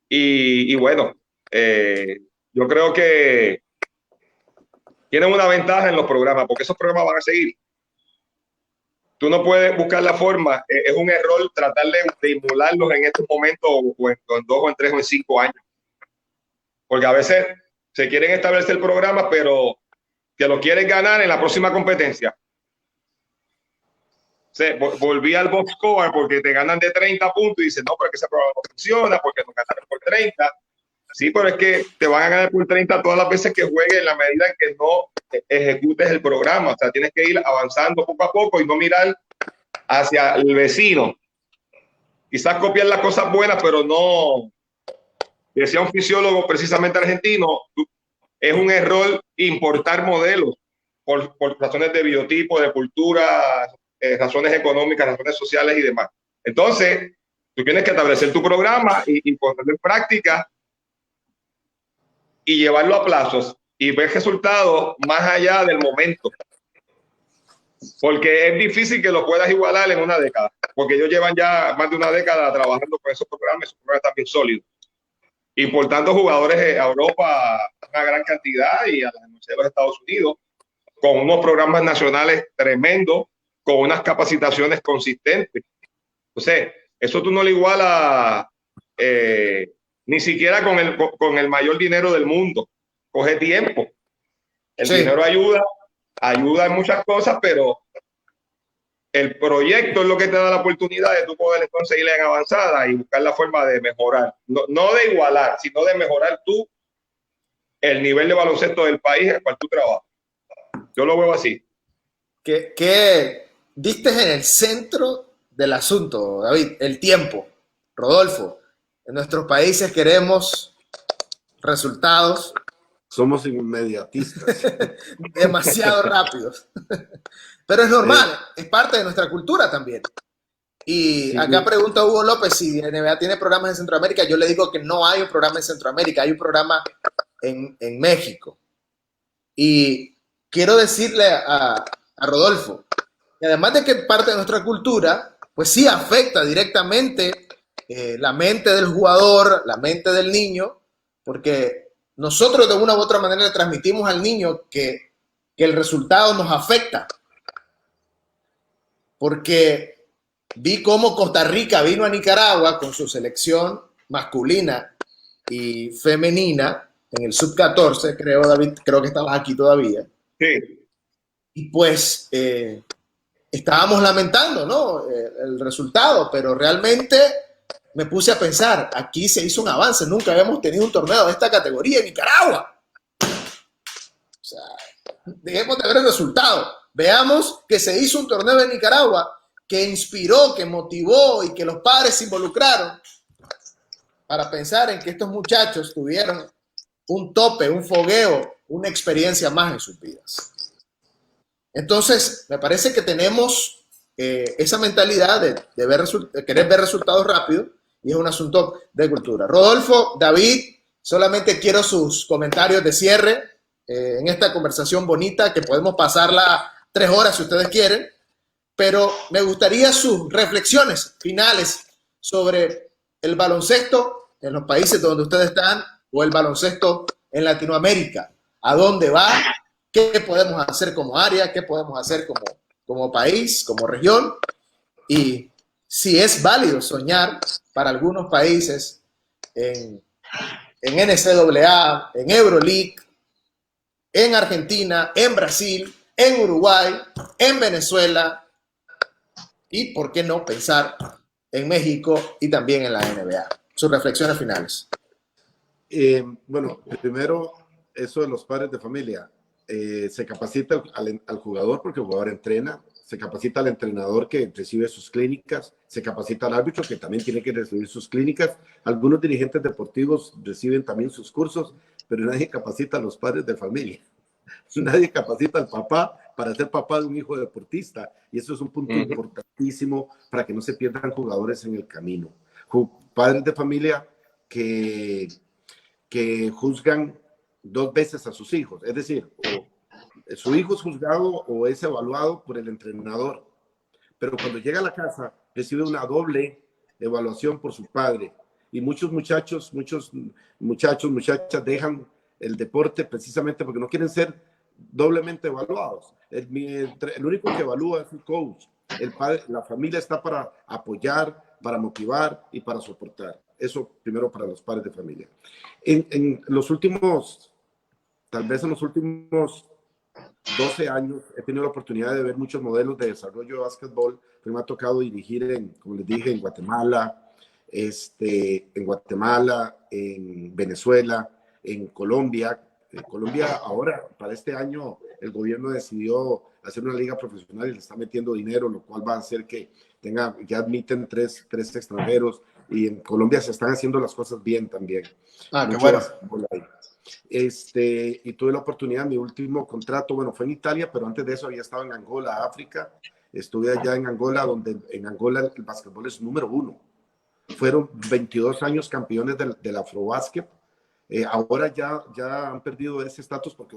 y bueno, yo creo que tienen una ventaja en los programas, porque esos programas van a seguir. Tú no puedes buscar la forma, es un error tratar de emularlos en estos momentos o en 2 o en 3 o en 5 años. Porque a veces se quieren establecer el programa, pero que lo quieren ganar en la próxima competencia. Volví al box score porque te ganan de 30 puntos y dicen, no, pero es que ese programa no funciona porque nos ganaron por 30. Sí, pero es que te van a ganar por 30 todas las veces que juegues en la medida en que no ejecutes el programa. O sea, tienes que ir avanzando poco a poco y no mirar hacia el vecino. Quizás copiar las cosas buenas, pero no... Decía un fisiólogo precisamente argentino, es un error importar modelos por razones de biotipo, de cultura, razones económicas, razones sociales y demás. Entonces, tú tienes que establecer tu programa y ponerlo en práctica y llevarlo a plazos y ver resultados más allá del momento. Porque es difícil que lo puedas igualar en una década, porque ellos llevan ya más de una década trabajando con esos programas están bien sólidos. Importando jugadores a Europa, una gran cantidad, y a las universidades de los Estados Unidos, con unos programas nacionales tremendos, con unas capacitaciones consistentes. Entonces, eso tú no lo igualas ni siquiera con el mayor dinero del mundo. Coge tiempo. El dinero ayuda en muchas cosas, pero el proyecto es lo que te da la oportunidad de tú poder entonces ir en avanzada y buscar la forma de mejorar, no de igualar, sino de mejorar tú el nivel de baloncesto del país en el cual tú trabajas. Yo lo veo así. Que diste en el centro del asunto, David, el tiempo. Rodolfo, en nuestros países queremos resultados. Somos inmediatistas. Demasiado rápidos. Pero es normal, es parte de nuestra cultura también. Y sí, acá pregunta Hugo López si NBA tiene programas en Centroamérica. Yo le digo que no hay un programa en Centroamérica, hay un programa en México. Y quiero decirle a Rodolfo que además de que parte de nuestra cultura, pues sí afecta directamente la mente del jugador, la mente del niño, porque nosotros de una u otra manera le transmitimos al niño que el resultado nos afecta. Porque vi cómo Costa Rica vino a Nicaragua con su selección masculina y femenina en el sub-14, creo, David, creo que estabas aquí todavía. Sí. Y pues estábamos lamentando, ¿no? El resultado, pero realmente me puse a pensar, aquí se hizo un avance, nunca habíamos tenido un torneo de esta categoría en Nicaragua. O sea, dejemos de ver el resultado. Veamos que se hizo un torneo en Nicaragua que inspiró, que motivó y que los padres se involucraron para pensar en que estos muchachos tuvieron un tope, un fogueo, una experiencia más en sus vidas. Entonces, me parece que tenemos esa mentalidad de querer ver resultados rápidos y es un asunto de cultura. Rodolfo, David, solamente quiero sus comentarios de cierre en esta conversación bonita que podemos pasarla 3 horas si ustedes quieren, pero me gustaría sus reflexiones finales sobre el baloncesto en los países donde ustedes están o el baloncesto en Latinoamérica. ¿A dónde va? ¿Qué podemos hacer como área? ¿Qué podemos hacer como país, como región? Y si es válido soñar para algunos países en NCAA, en Euroleague, en Argentina, en Brasil, en Uruguay, en Venezuela y, ¿por qué no, pensar en México y también en la NBA? Sus reflexiones finales. Bueno, primero, eso de los padres de familia. Se capacita al jugador porque el jugador entrena, se capacita al entrenador que recibe sus clínicas, se capacita al árbitro que también tiene que recibir sus clínicas. Algunos dirigentes deportivos reciben también sus cursos, pero nadie capacita a los padres de familia. Nadie capacita al papá para ser papá de un hijo deportista. Y eso es un punto importantísimo para que no se pierdan jugadores en el camino. Padres de familia que juzgan 2 veces a sus hijos. Es decir, o su hijo es juzgado o es evaluado por el entrenador. Pero cuando llega a la casa, recibe una doble evaluación por su padre. Y muchos muchachos, muchachas dejan el deporte precisamente porque no quieren ser doblemente evaluados. El único que evalúa es el coach. El padre, la familia está para apoyar, para motivar y para soportar. Eso primero para los padres de familia. En los últimos, tal vez en los últimos 12 años, he tenido la oportunidad de ver muchos modelos de desarrollo de básquetbol. Me ha tocado dirigir, como les dije, en Guatemala, en Venezuela, en Colombia. En Colombia ahora, para este año, el gobierno decidió hacer una liga profesional y le está metiendo dinero, lo cual va a hacer que ya admiten tres extranjeros, y en Colombia se están haciendo las cosas bien también. Qué bueno. Y tuve la oportunidad, mi último contrato, bueno, fue en Italia, pero antes de eso había estado en Angola, África. Estuve allá en Angola, donde en Angola el básquetbol es número 1. Fueron 22 años campeones del Afrobásquet. Ahora ya han perdido ese estatus porque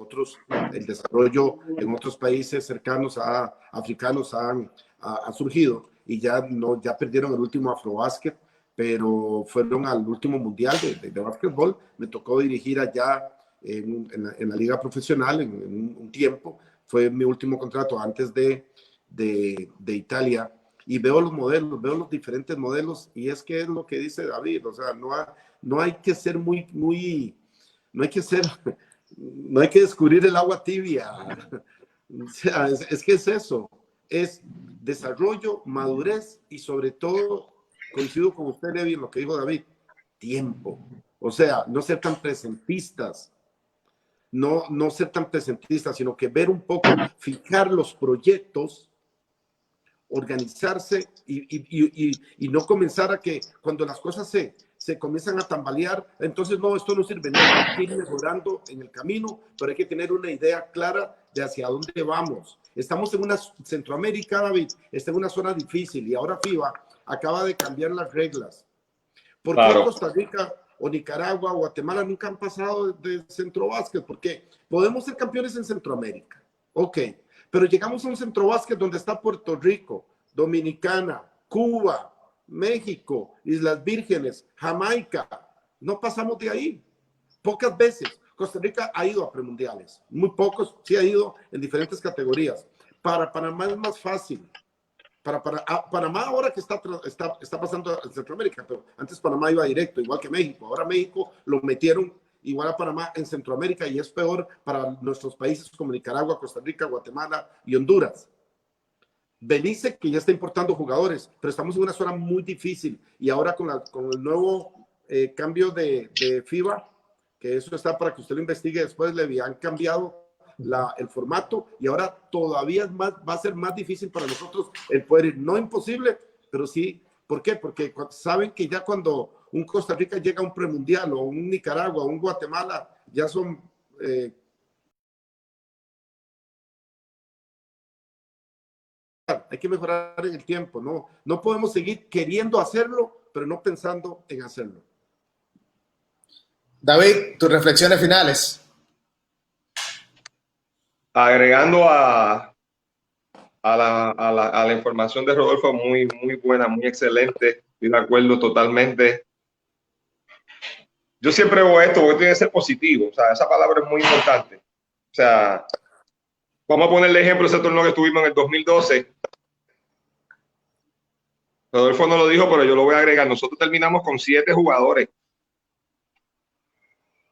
el desarrollo en otros países cercanos a africanos ha surgido y ya perdieron el último Afrobásquet, pero fueron al último mundial de básquetbol. Me tocó dirigir allá en la liga profesional en un tiempo. Fue mi último contrato antes de Italia. Y veo los modelos, veo los diferentes modelos, y es que es lo que dice David, o sea, no hay que ser no hay que descubrir el agua tibia. O sea, es que es eso, es desarrollo, madurez y sobre todo, coincido con usted, Levi, en lo que dijo David, tiempo. O sea, no ser tan presentistas, no ser tan presentistas, sino que ver un poco, fijar los proyectos, organizarse y no comenzar a que cuando las cosas se comienzan a tambalear, entonces no, esto no sirve, no, hay que ir mejorando en el camino, pero hay que tener una idea clara de hacia dónde vamos. Estamos en Centroamérica, David, está en una zona difícil y ahora FIBA acaba de cambiar las reglas. ¿Por qué Costa Rica o Nicaragua o Guatemala nunca han pasado de centrobásquet, porque podemos ser campeones en Centroamérica, ok, pero llegamos a un centrobásquet donde está Puerto Rico, Dominicana, Cuba, México, Islas Vírgenes, Jamaica, no pasamos de ahí, pocas veces. Costa Rica ha ido a premundiales, muy pocos, sí ha ido en diferentes categorías. Para Panamá es más fácil. Panamá ahora que está pasando en Centroamérica, pero antes Panamá iba directo, igual que México. Ahora México lo metieron igual a Panamá en Centroamérica y es peor para nuestros países como Nicaragua, Costa Rica, Guatemala y Honduras. Belice, que ya está importando jugadores, pero estamos en una zona muy difícil y ahora con el nuevo cambio de FIBA, que eso está para que usted lo investigue después, le han cambiado el formato y ahora todavía va a ser más difícil para nosotros el poder ir. No imposible, pero sí. ¿Por qué? Porque saben que ya cuando un Costa Rica llega a un premundial o un Nicaragua o un Guatemala, ya son... hay que mejorar en el tiempo, no podemos seguir queriendo hacerlo, pero no pensando en hacerlo. David, tus reflexiones finales. Agregando a la información de Rodolfo, muy buena, muy excelente, estoy de acuerdo totalmente. Yo siempre veo esto porque tiene que ser positivo, o sea, esa palabra es muy importante. O sea, vamos a ponerle ejemplo ese torneo que estuvimos en el 2012. Rodolfo no lo dijo, pero yo lo voy a agregar. Nosotros terminamos con 7 jugadores.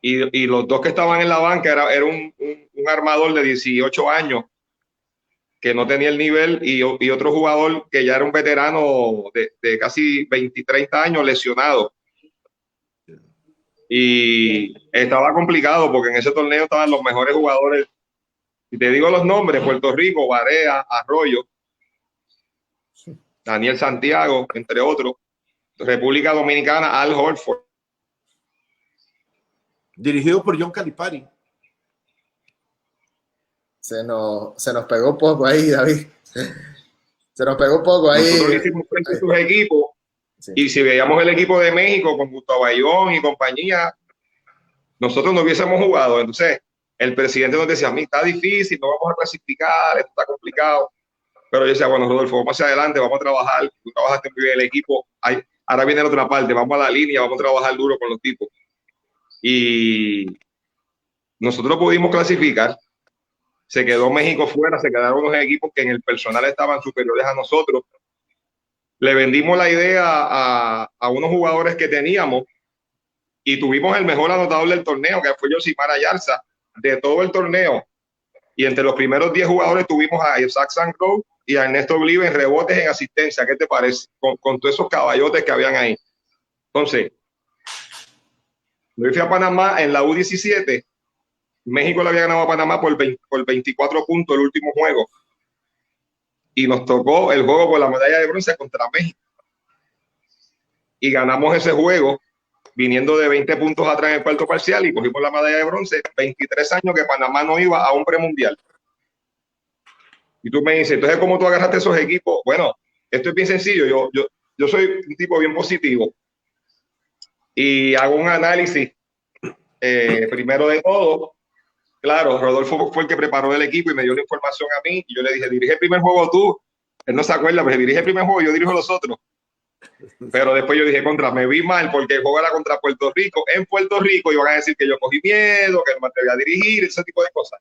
Y los 2 que estaban en la banca era un armador de 18 años que no tenía el nivel y otro jugador que ya era un veterano de casi 20, 30 años lesionado. Y estaba complicado porque en ese torneo estaban los mejores jugadores. Y te digo los nombres: Puerto Rico, Barea, Arroyo, Daniel Santiago, entre otros. República Dominicana, Al Horford. Dirigido por John Calipari. Se nos pegó un poco ahí, David. Se nos pegó un poco ahí. Nosotros le hicimos frente a sus equipos. Sí. Y si veíamos el equipo de México con Gustavo Ayón y compañía, nosotros no hubiésemos jugado. Entonces, el presidente nos decía: a mí está difícil, no vamos a clasificar, esto está complicado. Pero yo decía: bueno, Rodolfo, vamos hacia adelante, vamos a trabajar. Tú trabajaste muy bien el equipo. Ahora viene la otra parte, vamos a la línea, vamos a trabajar duro con los tipos. Y nosotros pudimos clasificar. Se quedó México fuera, se quedaron unos equipos que en el personal estaban superiores a nosotros. Le vendimos la idea a unos jugadores que teníamos y tuvimos el mejor anotador del torneo, que fue Yosimar Ayarza, de todo el torneo. Y entre los primeros 10 jugadores tuvimos a Isaac Sangrove y a Ernesto Oliva en rebotes, en asistencia. ¿Qué te parece? Con todos esos caballotes que habían ahí. Entonces, yo fui a Panamá en la U17. México le había ganado a Panamá por 24 puntos el último juego. Y nos tocó el juego por la medalla de bronce contra México. Y ganamos ese juego viniendo de 20 puntos atrás en el cuarto parcial y cogimos la medalla de bronce. 23 años que Panamá no iba a un premundial. Y tú me dices: entonces, ¿cómo tú agarraste esos equipos? Bueno, esto es bien sencillo. Yo soy un tipo bien positivo y hago un análisis. Primero de todo, claro, Rodolfo fue el que preparó el equipo y me dio la información a mí. Y yo le dije: dirige el primer juego tú. Él no se acuerda, pero dirige el primer juego, yo dirijo los otros. Pero después yo dije: me vi mal porque el juego era contra Puerto Rico. En Puerto Rico iban a decir que yo cogí miedo, que no me atreví a dirigir, ese tipo de cosas.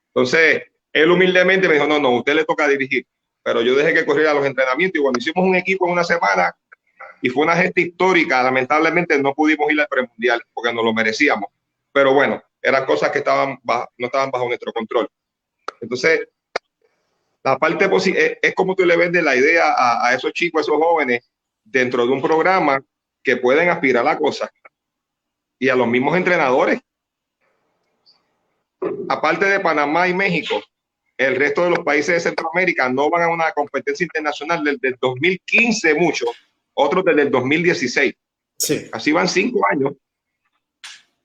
Entonces, él humildemente me dijo: no, usted le toca dirigir. Pero yo dejé que corriera los entrenamientos y cuando hicimos un equipo en una semana, y fue una gesta histórica, lamentablemente no pudimos ir al premundial porque nos lo merecíamos. Pero bueno, eran cosas que no estaban bajo nuestro control. Entonces, la parte es como tú le vendes la idea a esos chicos, a esos jóvenes, dentro de un programa que pueden aspirar a cosas. Y a los mismos entrenadores. Aparte de Panamá y México, el resto de los países de Centroamérica no van a una competencia internacional desde el 2015 mucho, otros desde el 2016. Sí. Así van 5 años.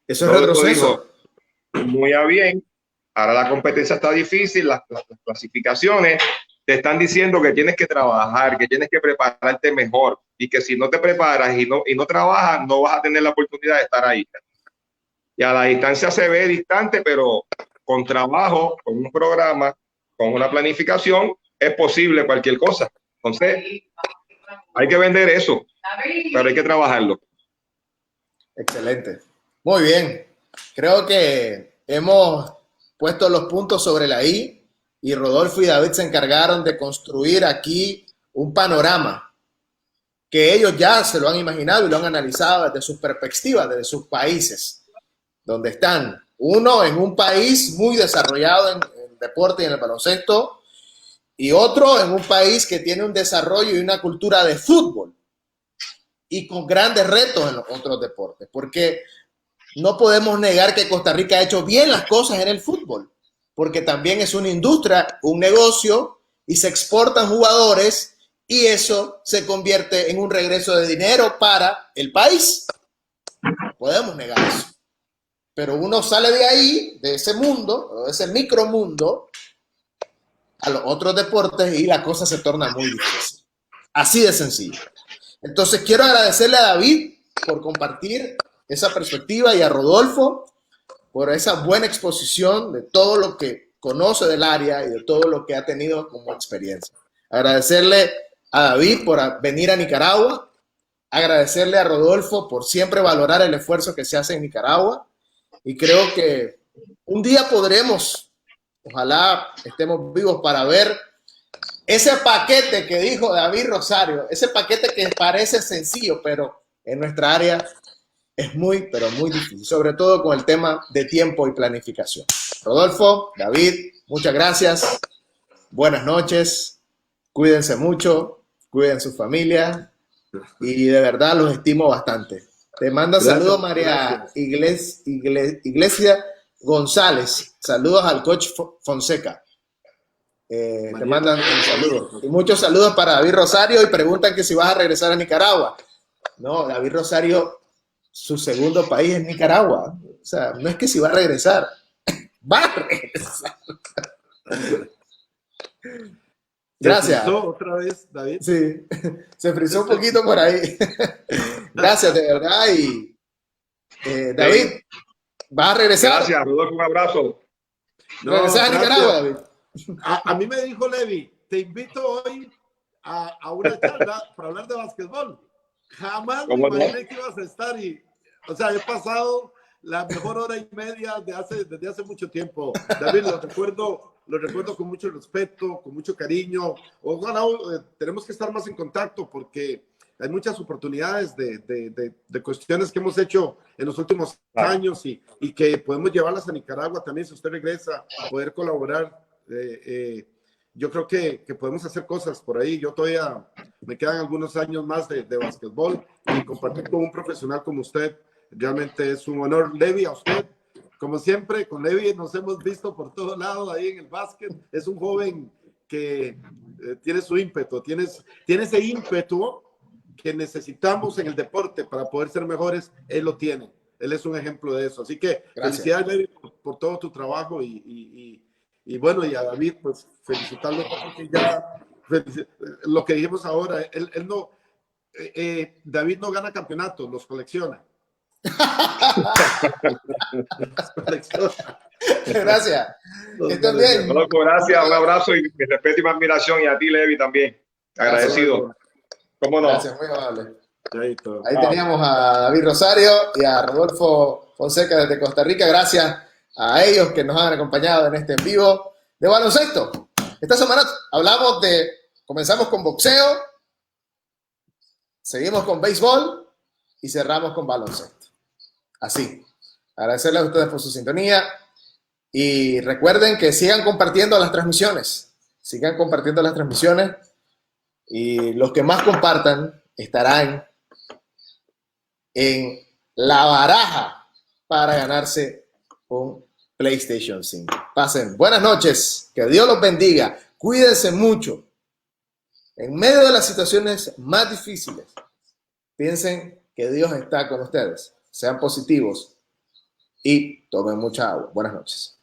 Eso es retroceso. Muy bien. Ahora la competencia está difícil, las clasificaciones. te están diciendo que tienes que trabajar, que tienes que prepararte mejor y que si no te preparas y no trabajas, no vas a tener la oportunidad de estar ahí. Y a la distancia se ve distante, pero con trabajo, con un programa, con una planificación, es posible cualquier cosa. Entonces, hay que vender eso, pero hay que trabajarlo. Excelente. Muy bien. Creo que hemos puesto los puntos sobre la I y Rodolfo y David se encargaron de construir aquí un panorama que ellos ya se lo han imaginado y lo han analizado desde sus perspectivas, desde sus países, donde están. Uno en un país muy desarrollado en el deporte y en el baloncesto, y otro en un país que tiene un desarrollo y una cultura de fútbol y con grandes retos en los otros deportes, porque no podemos negar que Costa Rica ha hecho bien las cosas en el fútbol, porque también es una industria, un negocio, y se exportan jugadores y eso se convierte en un regreso de dinero para el país. No podemos negar eso. Pero uno sale de ahí, de ese mundo, de ese micromundo, a los otros deportes y la cosa se torna muy difícil. Así de sencillo. Entonces quiero agradecerle a David por compartir esa perspectiva y a Rodolfo por esa buena exposición de todo lo que conoce del área y de todo lo que ha tenido como experiencia. Agradecerle a David por venir a Nicaragua, agradecerle a Rodolfo por siempre valorar el esfuerzo que se hace en Nicaragua y creo que un día podremos, ojalá estemos vivos para ver ese paquete que dijo David Rosario, ese paquete que parece sencillo, pero en nuestra área es muy, pero muy difícil, sobre todo con el tema de tiempo y planificación. Rodolfo, David, muchas gracias. Buenas noches. Cuídense mucho, cuiden su familia y de verdad los estimo bastante. Te manda saludos María Iglesia González. Saludos al coach Fonseca. Te mandan un saludo. Y muchos saludos para David Rosario y preguntan que si vas a regresar a Nicaragua. No, David Rosario, su segundo país es Nicaragua. O sea, no es que si va a regresar, va a regresar. Gracias. ¿Se frizó otra vez, David? Sí, se frizó un poquito por ahí. Gracias, de verdad. Y David, ¿vas a regresar? Gracias, Rodolfo, un abrazo. ¿Regresas a Nicaragua, David? A mí me dijo Levi, te invito hoy a una charla para hablar de básquetbol. Jamás me imaginé que ibas a estar y, o sea, he pasado la mejor hora y media desde hace mucho tiempo. David, lo recuerdo con mucho respeto, con mucho cariño. Ojalá tenemos que estar más en contacto porque hay muchas oportunidades de cuestiones que hemos hecho en los últimos años y que podemos llevarlas a Nicaragua también si usted regresa, poder colaborar. Yo creo que podemos hacer cosas por ahí. Yo todavía me quedan algunos años más de básquetbol y compartir con un profesional como usted realmente es un honor. Levi, a usted, como siempre, con Levi nos hemos visto por todos lados ahí en el básquet. Es un joven que tiene su ímpetu, tiene ese ímpetu que necesitamos en el deporte para poder ser mejores. Él lo tiene. Él es un ejemplo de eso. Así que gracias. Felicidades, Levi, por todo tu trabajo y bueno, y a David, pues felicitarlo porque ya lo que dijimos ahora, él no, David no gana campeonatos, los colecciona. Gracias. Estás bien. Gracias, un abrazo y mi respeto y mi admiración y a ti, Levi, también. Agradecido. ¿Cómo no? Gracias, muy amable. Ahí teníamos a David Rosario y a Rodolfo Fonseca desde Costa Rica. Gracias a ellos que nos han acompañado en este en vivo de baloncesto. Esta semana comenzamos con boxeo, seguimos con béisbol y cerramos con baloncesto. Así. Agradecerles a ustedes por su sintonía y recuerden que sigan compartiendo las transmisiones. Sigan compartiendo las transmisiones y los que más compartan estarán en la baraja para ganarse un PlayStation 5. Pasen buenas noches, que Dios los bendiga, cuídense mucho. En medio de las situaciones más difíciles, piensen que Dios está con ustedes. Sean positivos y tomen mucha agua. Buenas noches.